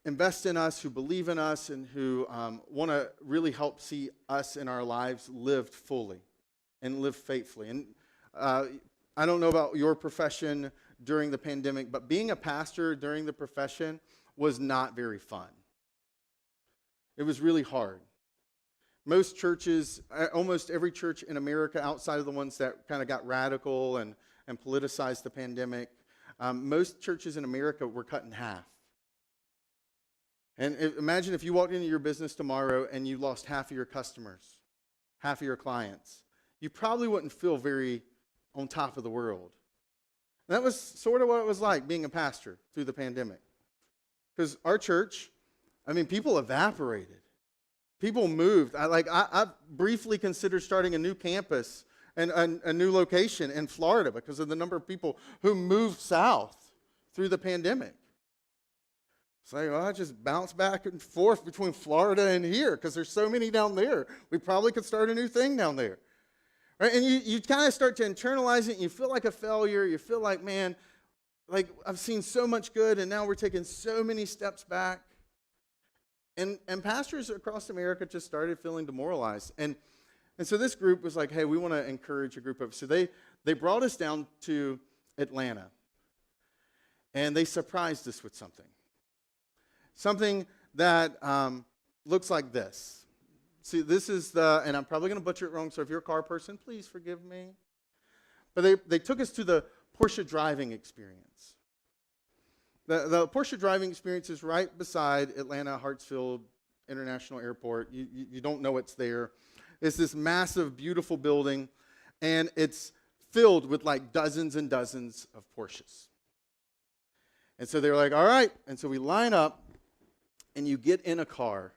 invest in us, who believe in us, and who want to really help see us in our lives lived fully and live faithfully. And I don't know about your profession during the pandemic, but being a pastor during the profession was not very fun. It was really hard. Most churches, almost every church in America, outside of the ones that kind of got radical and politicized the pandemic, most churches in America were cut in half. And imagine if you walked into your business tomorrow and you lost half of your customers, half of your clients. You probably wouldn't feel very on top of the world. And that was sort of what it was like being a pastor through the pandemic. Because our church, people evaporated. People moved. I briefly considered starting a new campus and a new location in Florida because of the number of people who moved south through the pandemic. It's like, well, I just bounce back and forth between Florida and here because there's so many down there. We probably could start a new thing down there. Right? And you kind of start to internalize it and you feel like a failure. You feel like, man, like I've seen so much good and now we're taking so many steps back. And pastors across America just started feeling demoralized. And so this group was like, hey, we want to encourage a group of, so they brought us down to Atlanta. And they surprised us with something. Something that looks like this. See, this is and I'm probably going to butcher it wrong, so if you're a car person, please forgive me. But they took us to the Porsche driving experience. The Porsche driving experience is right beside Atlanta Hartsfield International Airport. You don't know it's there. It's this massive, beautiful building, and it's filled with like dozens and dozens of Porsches. And so they're like, all right. And so we line up, and you get in a car.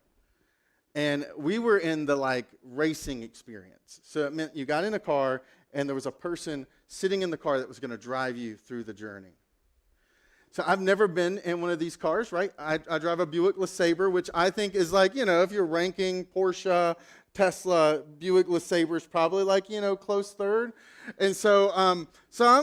And we were in the like racing experience. So it meant you got in a car, and there was a person sitting in the car that was going to drive you through the journey. So I've never been in one of these cars, right? I drive a Buick LeSabre, which I think is like, if you're ranking Porsche, Tesla, Buick LeSabre is probably like, close third. And so I'm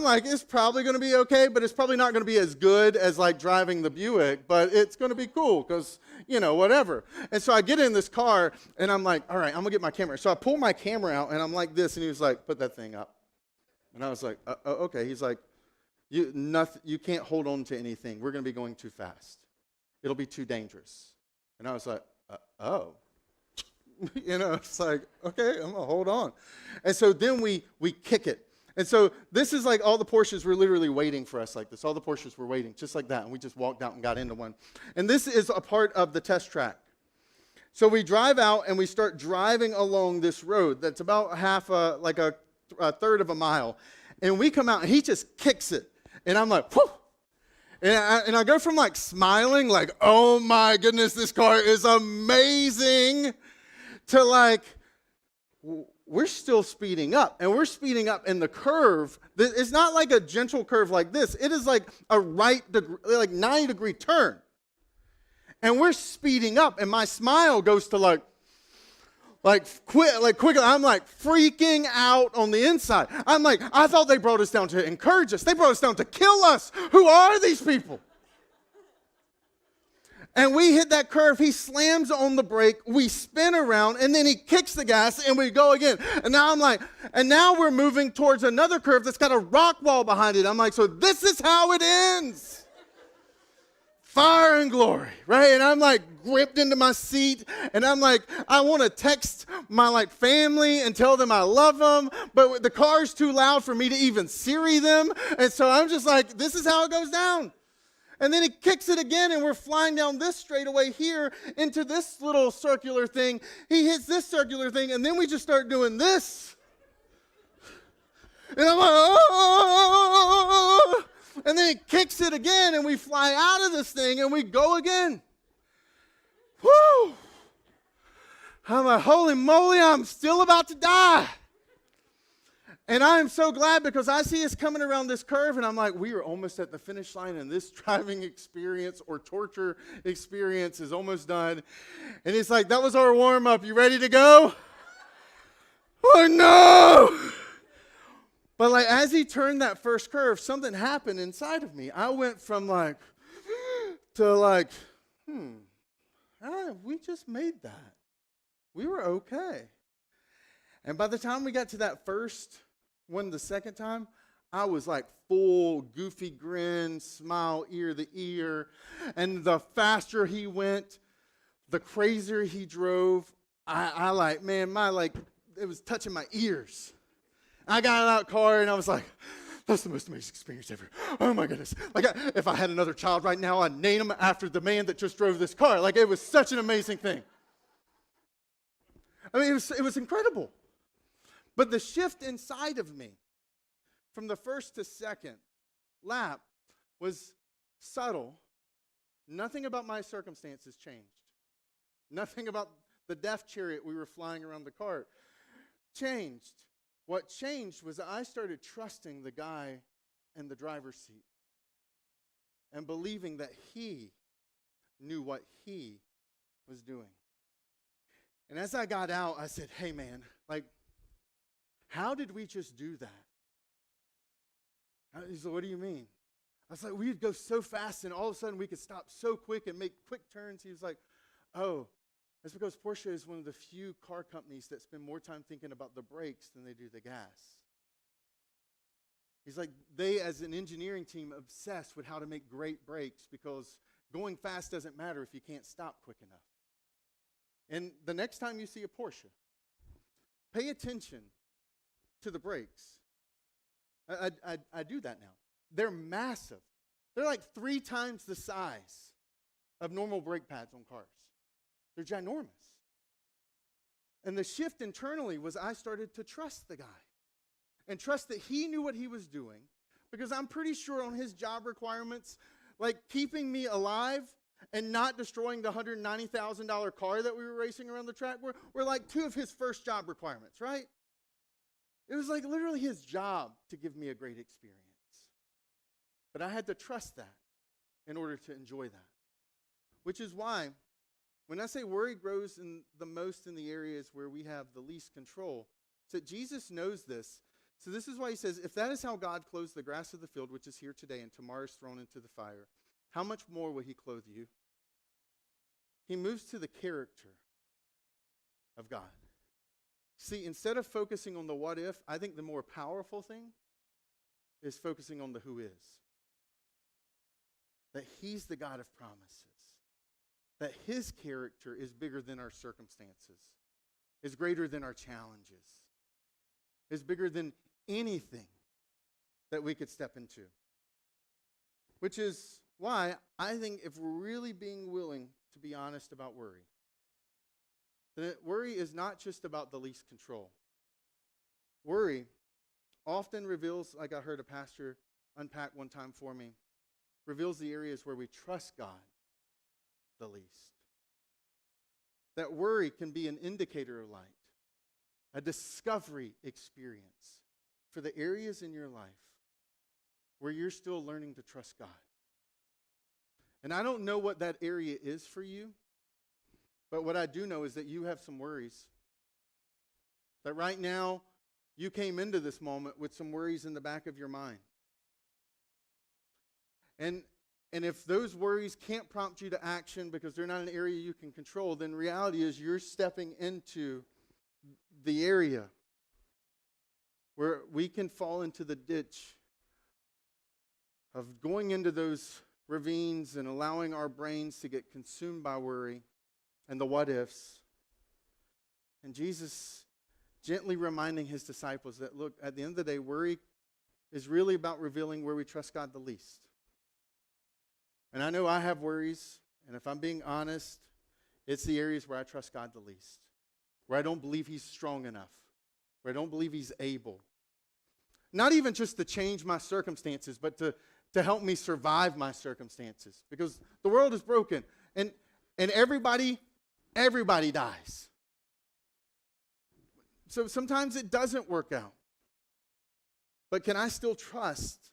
like, it's probably going to be okay, but it's probably not going to be as good as like driving the Buick, but it's going to be cool because, whatever. And so I get in this car, and I'm like, all right, I'm going to get my camera. So I pull my camera out, and I'm like this, and he was like, put that thing up. And I was like, okay. He's like, you can't hold on to anything. We're going to be going too fast. It'll be too dangerous. And I was like, oh. It's like, okay, I'm going to hold on. And so then we kick it. And so this is like all the Porsches were literally waiting for us like this. All the Porsches were waiting just like that. And we just walked out and got into one. And this is a part of the test track. So we drive out and we start driving along this road that's about a third of a mile. And we come out and he just kicks it. And I'm like, whew. And I go from like smiling, like, oh my goodness, this car is amazing, to like, we're still speeding up. And we're speeding up in the curve. It's not like a gentle curve like this. It is like a 90-degree turn. And we're speeding up. And my smile goes to like quickly. I'm like freaking out on the inside. I'm like, I thought they brought us down to encourage us. They brought us down to kill us. Who are these people? And we hit that curve. He slams on the brake. We spin around, and then he kicks the gas, and we go again. And now I'm like, now we're moving towards another curve that's got a rock wall behind it. I'm like, so this is how it ends. Fire and glory, right? And I'm like gripped into my seat, and I'm like, I want to text my like family and tell them I love them, but the car's too loud for me to even Siri them. And so I'm just like, this is how it goes down. And then he kicks it again, and we're flying down this straightaway here into this little circular thing. He hits this circular thing, and then we just start doing this. And I'm like, oh. And then he kicks it again, and we fly out of this thing, and we go again. Whoo! I'm like, holy moly, I'm still about to die. And I am so glad because I see us coming around this curve, and I'm like, we are almost at the finish line, and this driving experience or torture experience is almost done. And he's like, that was our warm-up. You ready to go? Oh, no! But like as he turned that first curve, something happened inside of me. I went from like to like, we just made that. We were okay. And by the time we got to that first one the second time, I was like full goofy grin, smile ear to ear. And the faster he went, the crazier he drove. I like, man, it was touching my ears. I got out of that car, and I was like, that's the most amazing experience ever. Oh, my goodness. Like, if I had another child right now, I'd name him after the man that just drove this car. Like, it was such an amazing thing. I mean, it was incredible. But the shift inside of me from the first to second lap was subtle. Nothing about my circumstances changed. Nothing about the death chariot we were flying around the car changed. What changed was I started trusting the guy in the driver's seat and believing that he knew what he was doing. And as I got out, I said, hey, man, like, how did we just do that? He said, what do you mean? I was like, we'd go so fast, and all of a sudden we could stop so quick and make quick turns. He was like, oh, that's because Porsche is one of the few car companies that spend more time thinking about the brakes than they do the gas. He's like, they, as an engineering team, obsessed with how to make great brakes because going fast doesn't matter if you can't stop quick enough. And the next time you see a Porsche, pay attention to the brakes. I do that now. they're massive. They're like 3 times the size of normal brake pads on cars. They're ginormous. And the shift internally was I started to trust the guy and trust that he knew what he was doing, because I'm pretty sure on his job requirements, like keeping me alive and not destroying the $190,000 car that we were racing around the track were like 2 of his first job requirements, right? It was like literally his job to give me a great experience. But I had to trust that in order to enjoy that. Which is why when I say worry grows the most in the areas where we have the least control, it's that Jesus knows this. So this is why he says, if that is how God clothes the grass of the field, which is here today and tomorrow is thrown into the fire, how much more will he clothe you? He moves to the character of God. See, instead of focusing on the what if, I think the more powerful thing is focusing on the who is. That he's the God of promises. That his character is bigger than our circumstances, is greater than our challenges, is bigger than anything that we could step into. Which is why I think if we're really being willing to be honest about worry, then worry is not just about the least control. Worry often reveals, like I heard a pastor unpack one time for me, reveals the areas where we trust God the least. That worry can be an indicator of light, a discovery experience for the areas in your life where you're still learning to trust God. And I don't know what that area is for you, but what I do know is that you have some worries. That right now, you came into this moment with some worries in the back of your mind. And if those worries can't prompt you to action because they're not an area you can control, then reality is you're stepping into the area where we can fall into the ditch of going into those ravines and allowing our brains to get consumed by worry and the what ifs. And Jesus gently reminding his disciples that, look, at the end of the day, worry is really about revealing where we trust God the least. And I know I have worries, and if I'm being honest, it's the areas where I trust God the least, where I don't believe he's strong enough, where I don't believe he's able. Not even just to change my circumstances, but to help me survive my circumstances. Because the world is broken, and everybody dies. So sometimes it doesn't work out. But can I still trust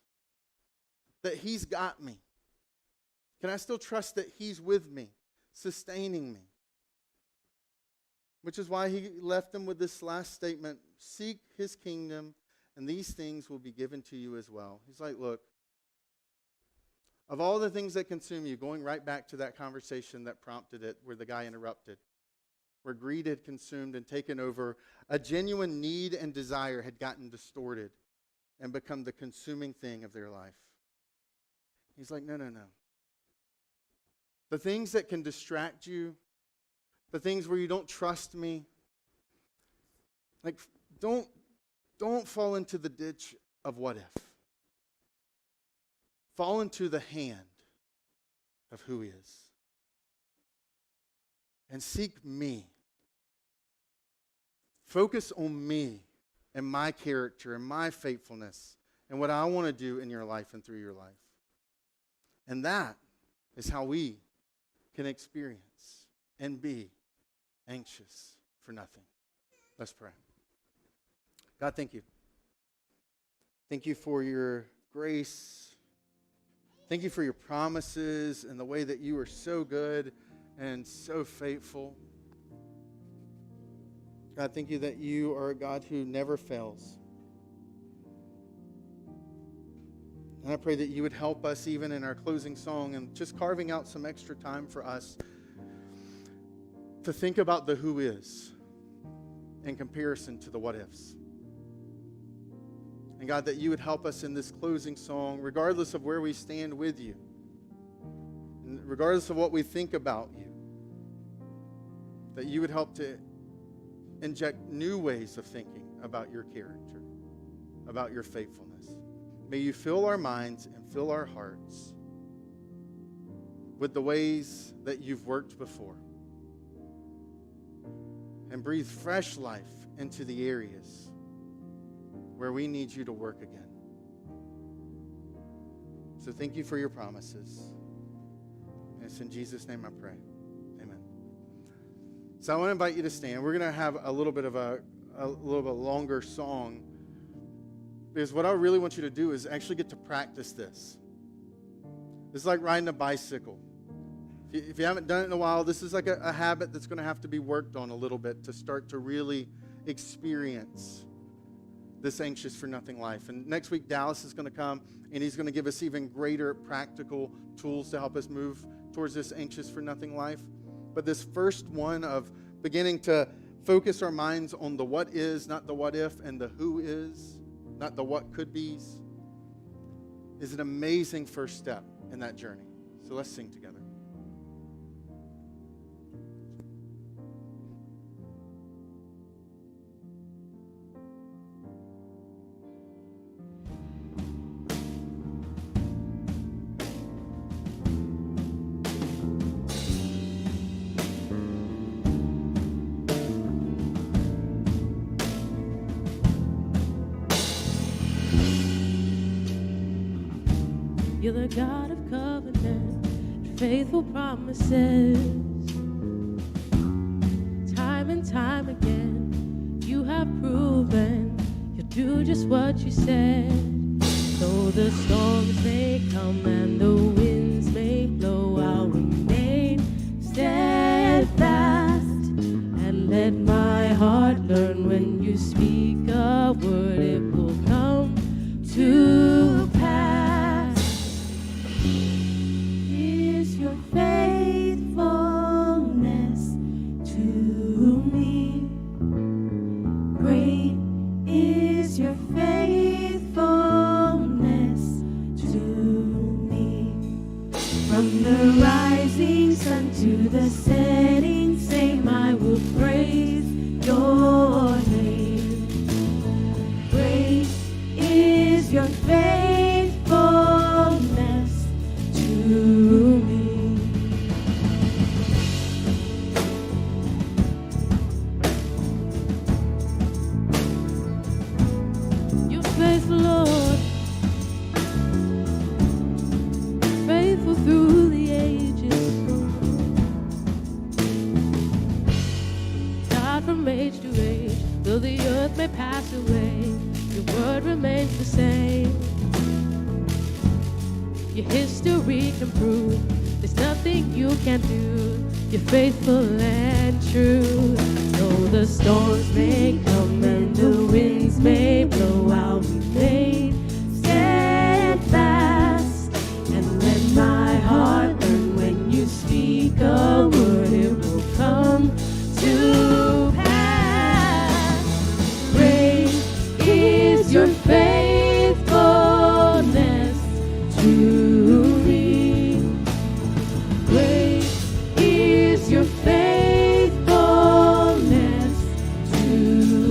that he's got me? Can I still trust that he's with me, sustaining me? Which is why he left them with this last statement, seek his kingdom, and these things will be given to you as well. He's like, look, of all the things that consume you, going right back to that conversation that prompted it, where the guy interrupted, where greed had consumed and taken over, a genuine need and desire had gotten distorted and become the consuming thing of their life. He's like, no. The things that can distract you, the things where you don't trust me, like, don't fall into the ditch of what if. Fall into the hand of who he is. And seek me. Focus on me and my character and my faithfulness and what I want to do in your life and through your life. And that is how we can experience and be anxious for nothing. Let's pray. God, thank you. Thank you for your grace. Thank you for your promises and the way that you are so good and so faithful. God, thank you that you are a God who never fails. And I pray that you would help us even in our closing song and just carving out some extra time for us to think about the who is in comparison to the what ifs. And God, that you would help us in this closing song, regardless of where we stand with you, and regardless of what we think about you, that you would help to inject new ways of thinking about your character, about your faithfulness. May you fill our minds and fill our hearts with the ways that you've worked before. And breathe fresh life into the areas where we need you to work again. So thank you for your promises. And it's in Jesus' name I pray. Amen. So I want to invite you to stand. We're going to have a little bit longer song, because what I really want you to do is actually get to practice this. It's like riding a bicycle. If you haven't done it in a while, this is like a habit that's going to have to be worked on a little bit to start to really experience this anxious for nothing life. And next week, Dallas is going to come, and he's going to give us even greater practical tools to help us move towards this anxious for nothing life. But this first one of beginning to focus our minds on the what is, not the what if, and the who is, not the what could be's, is an amazing first step in that journey. So let's sing together. You're the God of covenant and faithful promises. Time and time again, you have proven you'll do just what you said. Though the storms may come and the winds may blow, I'll remain steadfast and let my heart learn when you speak a word, it will come to pass. Is your faithfulness to me? Great is your faithfulness to me. From the rising sun to the setting same, I will praise your name. Great is your faithfulness to me. You're faithful, Lord, faithful through the ages. God, from age to age, though the earth may pass away, your word remains the same. Your history can prove there's nothing you can do. You're faithful and true. Though the storms may come and the winds may blow, I'll remain steadfast and let my heart learn when you speak a word, it will come to pass. Great is your faithfulness to me. Great is your faithfulness to me.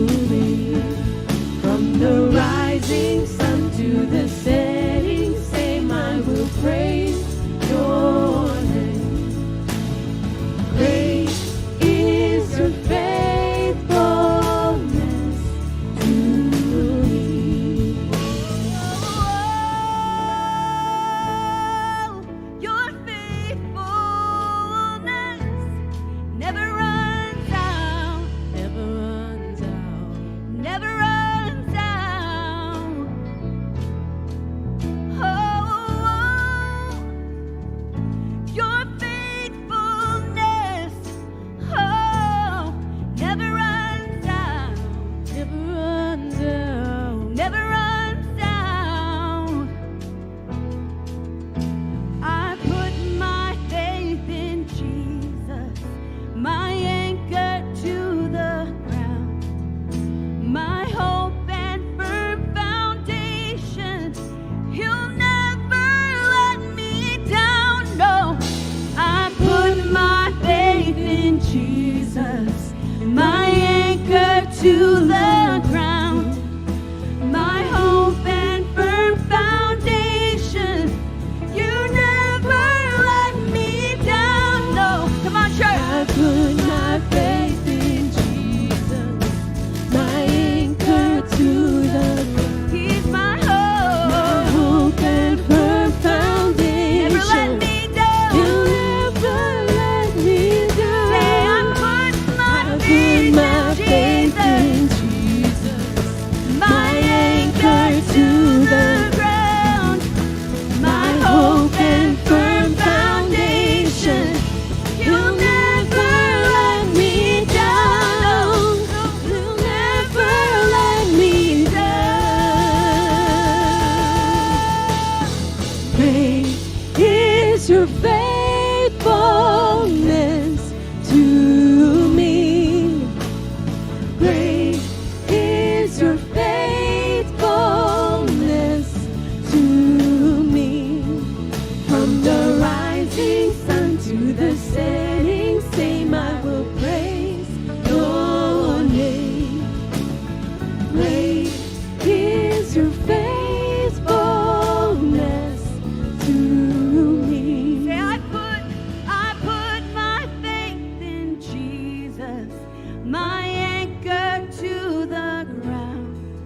my anchor to the ground,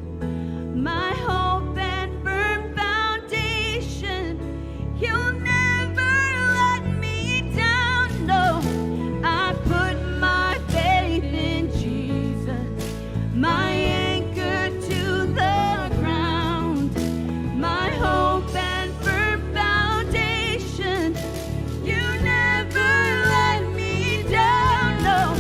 my hope and firm foundation. You'll never let me down, no. I put my faith in Jesus, my anchor to the ground, my hope and firm foundation. You never let me down, no.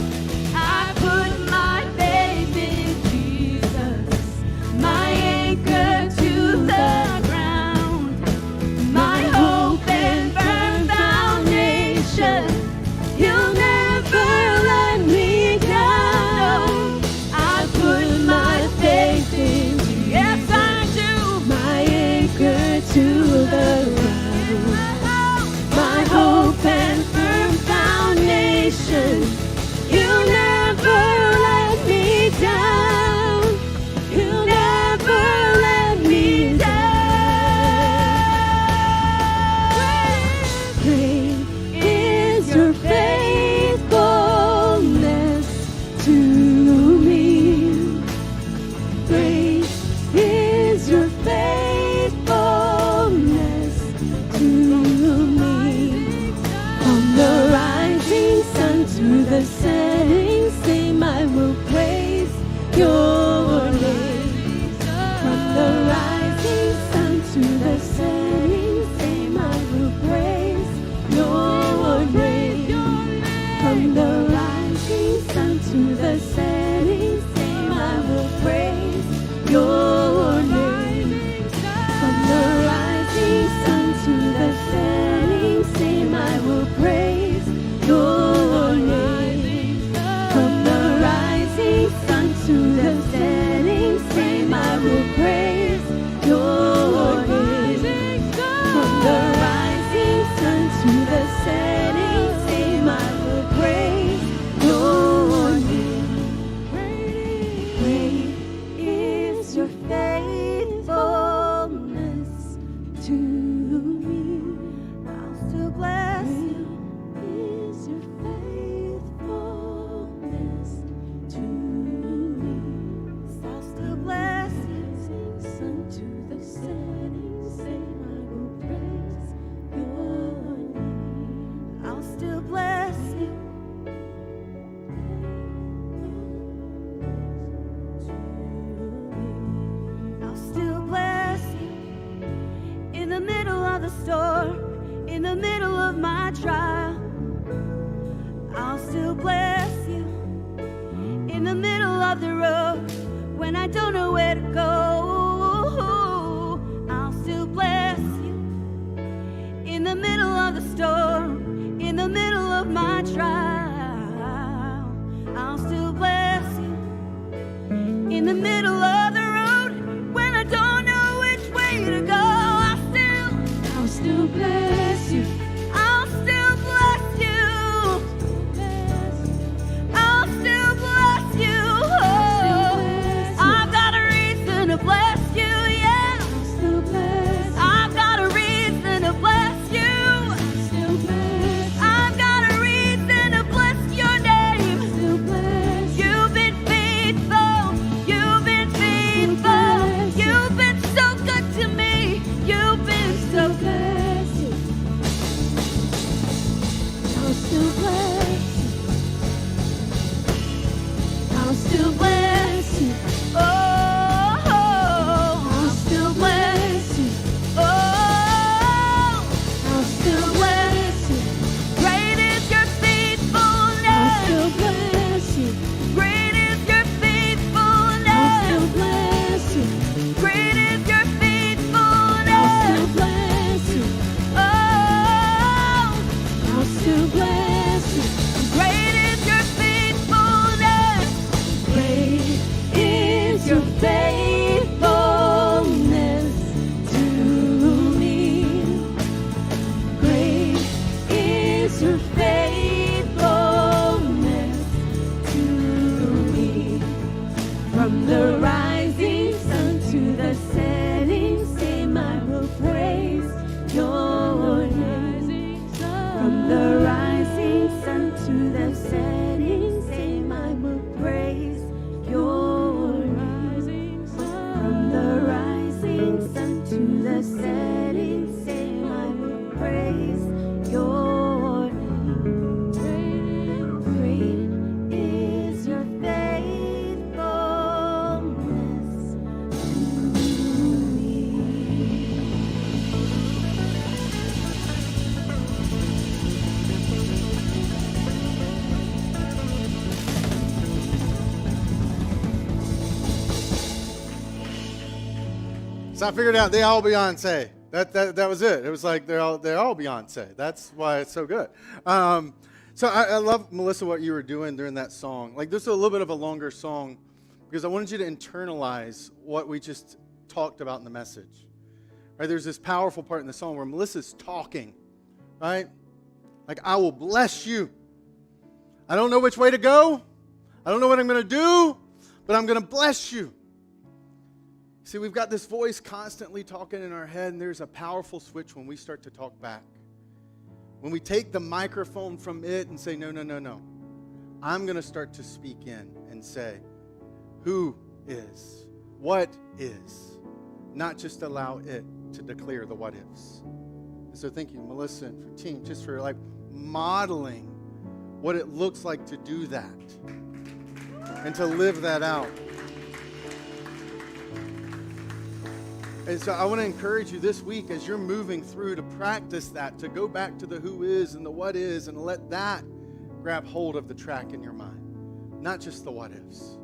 I put my faith in Jesus, my anchor to the ground, my hope and firm foundation. You'll never let me down. I put my faith in Jesus. Yes, I do. My anchor to the ground, my hope and firm foundation. You'll never let me down. You'll never let me down. Great is your faithfulness to me. Great is your faithfulness to me. From the rising sun to the setting same, I will praise your name. From the rising sun to the setting same, I will praise your name. From the rising sun to the setting same, I will praise your name. From the rising sun to the setting same, I will praise your name. From the rising sun to the setting same, I will praise your name. From the rising sun to the setting same, I will praise your name. Great is your faithfulness to me. I'll still bless you. Is your faithfulness to me? I'll still bless you. Sun to the setting same, I will praise your name. I'll still bless you. I'll still bless you in the middle of the storm, in the middle of my trial. I'll still bless you in the middle of the road when I don't know where to go. I'll still bless you in the middle of the storm, in the middle of my trial. I'll still bless you in the middle of the road when I don't know which way to go. I'll still bless you. I'll still bless you. I'll still bless you. Oh, I've got a reason to bless you. Yeah. I've got a reason to bless you. I've got a reason to bless your name. You've been faithful. You've been faithful. So I figured out they all Beyonce. That was it. It was like they're all Beyonce. That's why it's so good. So I love, Melissa, what you were doing during that song. Like, this is a little bit of a longer song because I wanted you to internalize what we just talked about in the message. Right? There's this powerful part in the song where Melissa's talking, right? Like, I will bless you. I don't know which way to go. I don't know what I'm going to do, but I'm going to bless you. See, we've got this voice constantly talking in our head, and there's a powerful switch when we start to talk back. When we take the microphone from it and say, no, no, no, no. I'm going to start to speak in and say, who is? What is? Not just allow it to declare the what ifs. And so thank you, Melissa, and for team, just for like modeling what it looks like to do that and to live that out. And so I want to encourage you this week as you're moving through to practice that, to go back to the who is and the what is and let that grab hold of the track in your mind. Not just the what ifs.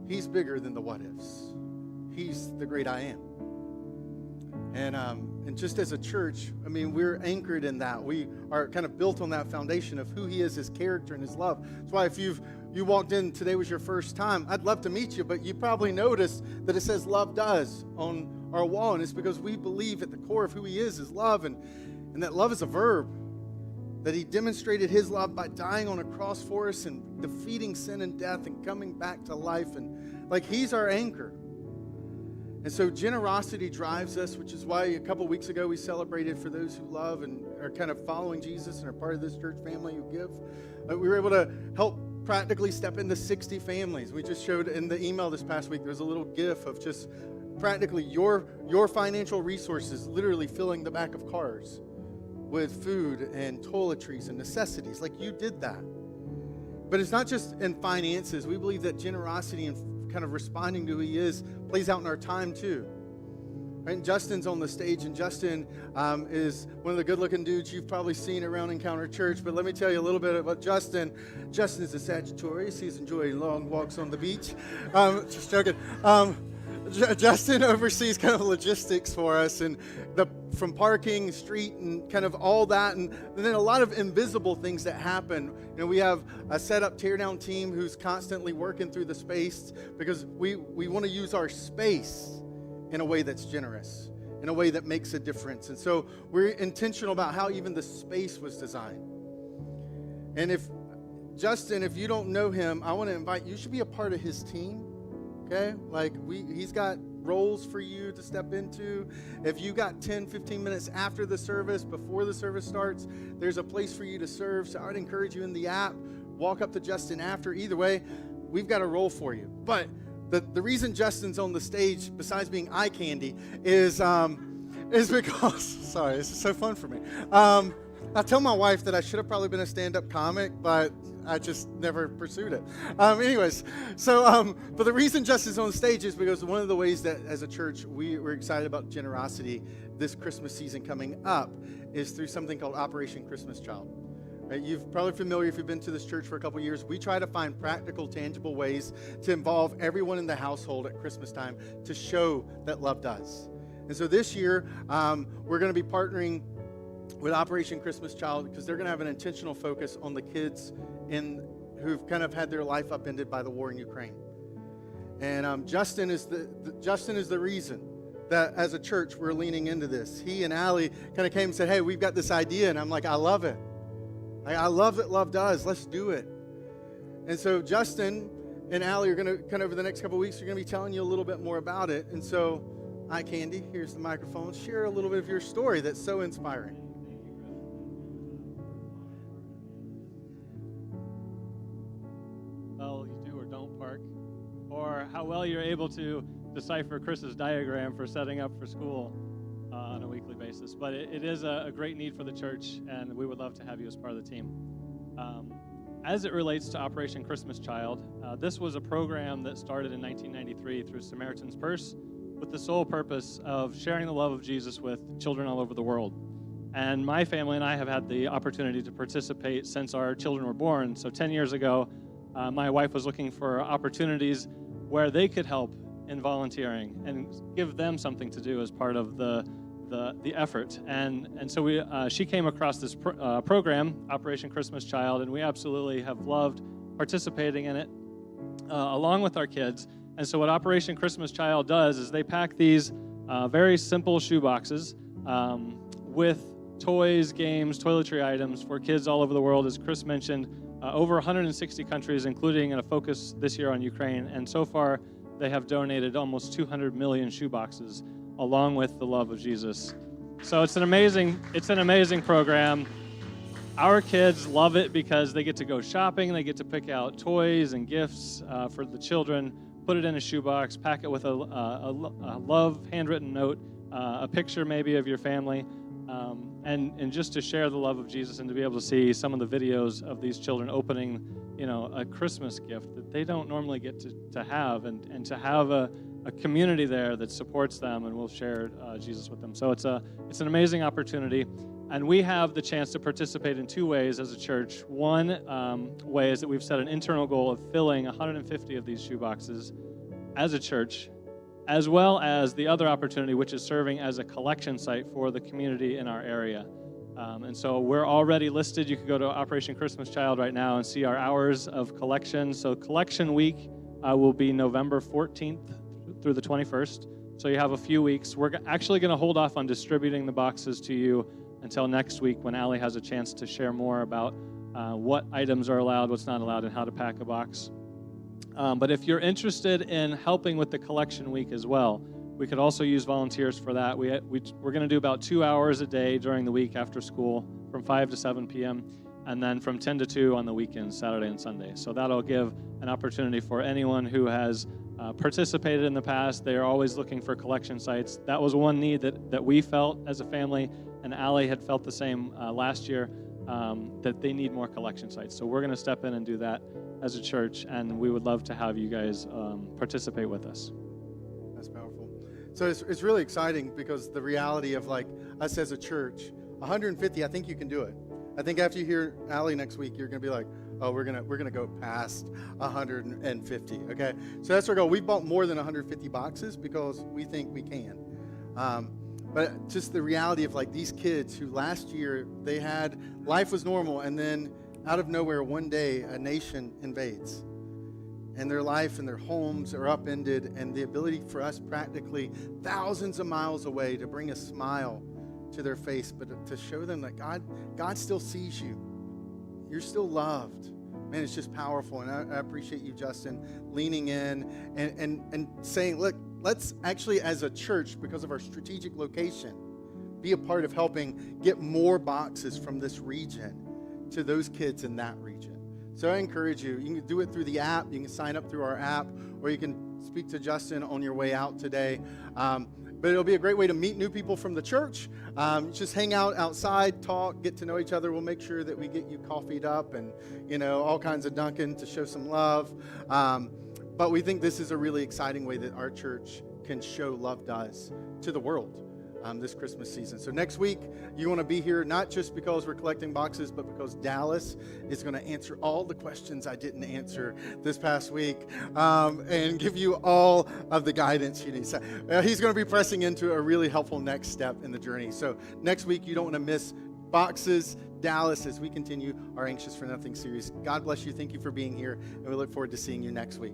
He's bigger than the what ifs. He's the great I am. And just as a church, I mean, we're anchored in that. We are kind of built on that foundation of who he is, his character, and his love. That's why if you walked in, today was your first time, I'd love to meet you, but you probably noticed that it says love does on our wall, and it's because we believe at the core of who he is love, and that love is a verb, that he demonstrated his love by dying on a cross for us and defeating sin and death and coming back to life, and like he's our anchor. And so generosity drives us, which is why a couple weeks ago we celebrated for those who love and are kind of following Jesus and are part of this church family who give. We were able to help practically step into 60 families. We just showed in the email this past week, there's a little gif of just practically your financial resources literally filling the back of cars with food and toiletries and necessities. Like, you did that. But it's not just in finances. We believe that generosity and kind of responding to who he is plays out in our time too. Right? And Justin's on the stage, and Justin is one of the good-looking dudes you've probably seen around Encounter Church. But let me tell you a little bit about Justin. Justin is a Sagittarius. He's enjoying long walks on the beach. Just joking. Justin oversees kind of logistics for us, and from parking, street, and kind of all that, and then a lot of invisible things that happen. You know, we have a set-up tear-down team who's constantly working through the space because we want to use our space in a way that's generous, in a way that makes a difference. And so we're intentional about how even the space was designed. And if you don't know him, I want to invite you should be a part of his team. Okay, like he's got roles for you to step into. If you got 10, 15 minutes after the service, before the service starts, there's a place for you to serve. So I would encourage you in the app, walk up to Justin after. Either way, we've got a role for you. But the reason Justin's on the stage, besides being eye candy, is because, sorry, this is so fun for me. I tell my wife that I should have probably been a stand-up comic, but I just never pursued it. Anyways, so but the reason Justin's on the stage is because one of the ways that as a church we're excited about generosity this Christmas season coming up is through something called Operation Christmas Child. Right? You're probably familiar if you've been to this church for a couple years. We try to find practical, tangible ways to involve everyone in the household at Christmas time to show that love does. And so this year, we're going to be partnering with Operation Christmas Child because they're going to have an intentional focus on the kids who've kind of had their life upended by the war in Ukraine. And Justin is the reason that as a church we're leaning into this. He and Allie kind of came and said, hey, we've got this idea. And I'm like, I love it. I love that love does. Let's do it. And so Justin and Allie are going to kind of over the next couple of weeks, they're going to be telling you a little bit more about it. And so, hi, Candy. Here's the microphone. Share a little bit of your story that's so inspiring. Well, you do or don't park, or how well you're able to decipher Chris's diagram for setting up for school on a weekly basis. But it is a great need for the church, and we would love to have you as part of the team. As it relates to Operation Christmas Child, this was a program that started in 1993 through Samaritan's Purse with the sole purpose of sharing the love of Jesus with children all over the world. And my family and I have had the opportunity to participate since our children were born. So 10 years ago, my wife was looking for opportunities where they could help in volunteering and give them something to do as part of the effort. And so she came across this program, Operation Christmas Child, and we absolutely have loved participating in it along with our kids. And so what Operation Christmas Child does is they pack these very simple shoe boxes with toys, games, toiletry items for kids all over the world. As Chris mentioned, over 160 countries, including a focus this year on Ukraine. And so far, they have donated almost 200 million shoe boxes along with the love of Jesus. So it's an amazing program. Our kids love it because they get to go shopping, they get to pick out toys and gifts for the children, put it in a shoebox, pack it with a love handwritten note, a picture maybe of your family, and just to share the love of Jesus and to be able to see some of the videos of these children opening, a Christmas gift that they don't normally get to have, and to have a community there that supports them and will share Jesus with them. So it's an amazing opportunity. And we have the chance to participate in two ways as a church. One way is that we've set an internal goal of filling 150 of these shoe boxes as a church, as well as the other opportunity, which is serving as a collection site for the community in our area. And so we're already listed. You can go to Operation Christmas Child right now and see our hours of collection. So collection week will be November 14th through the 21st. So you have a few weeks. We're actually going to hold off on distributing the boxes to you until next week when Allie has a chance to share more about what items are allowed, what's not allowed, and how to pack a box. But if you're interested in helping with the collection week as well, we could also use volunteers for that. We're going to do about 2 hours a day during the week after school from 5 to 7 p.m., and then from 10 to 2 on the weekends, Saturday and Sunday. So that'll give an opportunity for anyone who has participated in the past. They are always looking for collection sites. That was one need that we felt as a family, and Allie had felt the same last year, that they need more collection sites. So we're going to step in and do that as a church, and we would love to have you guys participate with us. That's powerful. So it's really exciting because the reality of like us as a church, 150, I think you can do it. I think after you hear Allie next week, you're going to be like, oh, we're gonna go past 150. Okay, so that's our goal. We bought more than 150 boxes because we think we can. But just the reality of like these kids who last year life was normal, and then out of nowhere one day a nation invades, and their life and their homes are upended, and the ability for us practically thousands of miles away to bring a smile to their face, but to show them that God still sees you. You're still loved. Man, it's just powerful. And I appreciate you, Justin, leaning in and saying, look, let's actually as a church, because of our strategic location, be a part of helping get more boxes from this region to those kids in that region. So I encourage you. You can do it through the app. You can sign up through our app, or you can speak to Justin on your way out today. But it'll be a great way to meet new people from the church. Just hang out outside, talk, get to know each other. We'll make sure that we get you coffeeed up and, all kinds of Dunkin' to show some love. But we think this is a really exciting way that our church can show love does to the world this Christmas season. So next week, you want to be here not just because we're collecting boxes, but because Dallas is going to answer all the questions I didn't answer this past week and give you all of the guidance you need. So, he's going to be pressing into a really helpful next step in the journey. So next week, you don't want to miss Boxes Dallas as we continue our Anxious for Nothing series. God bless you. Thank you for being here, and we look forward to seeing you next week.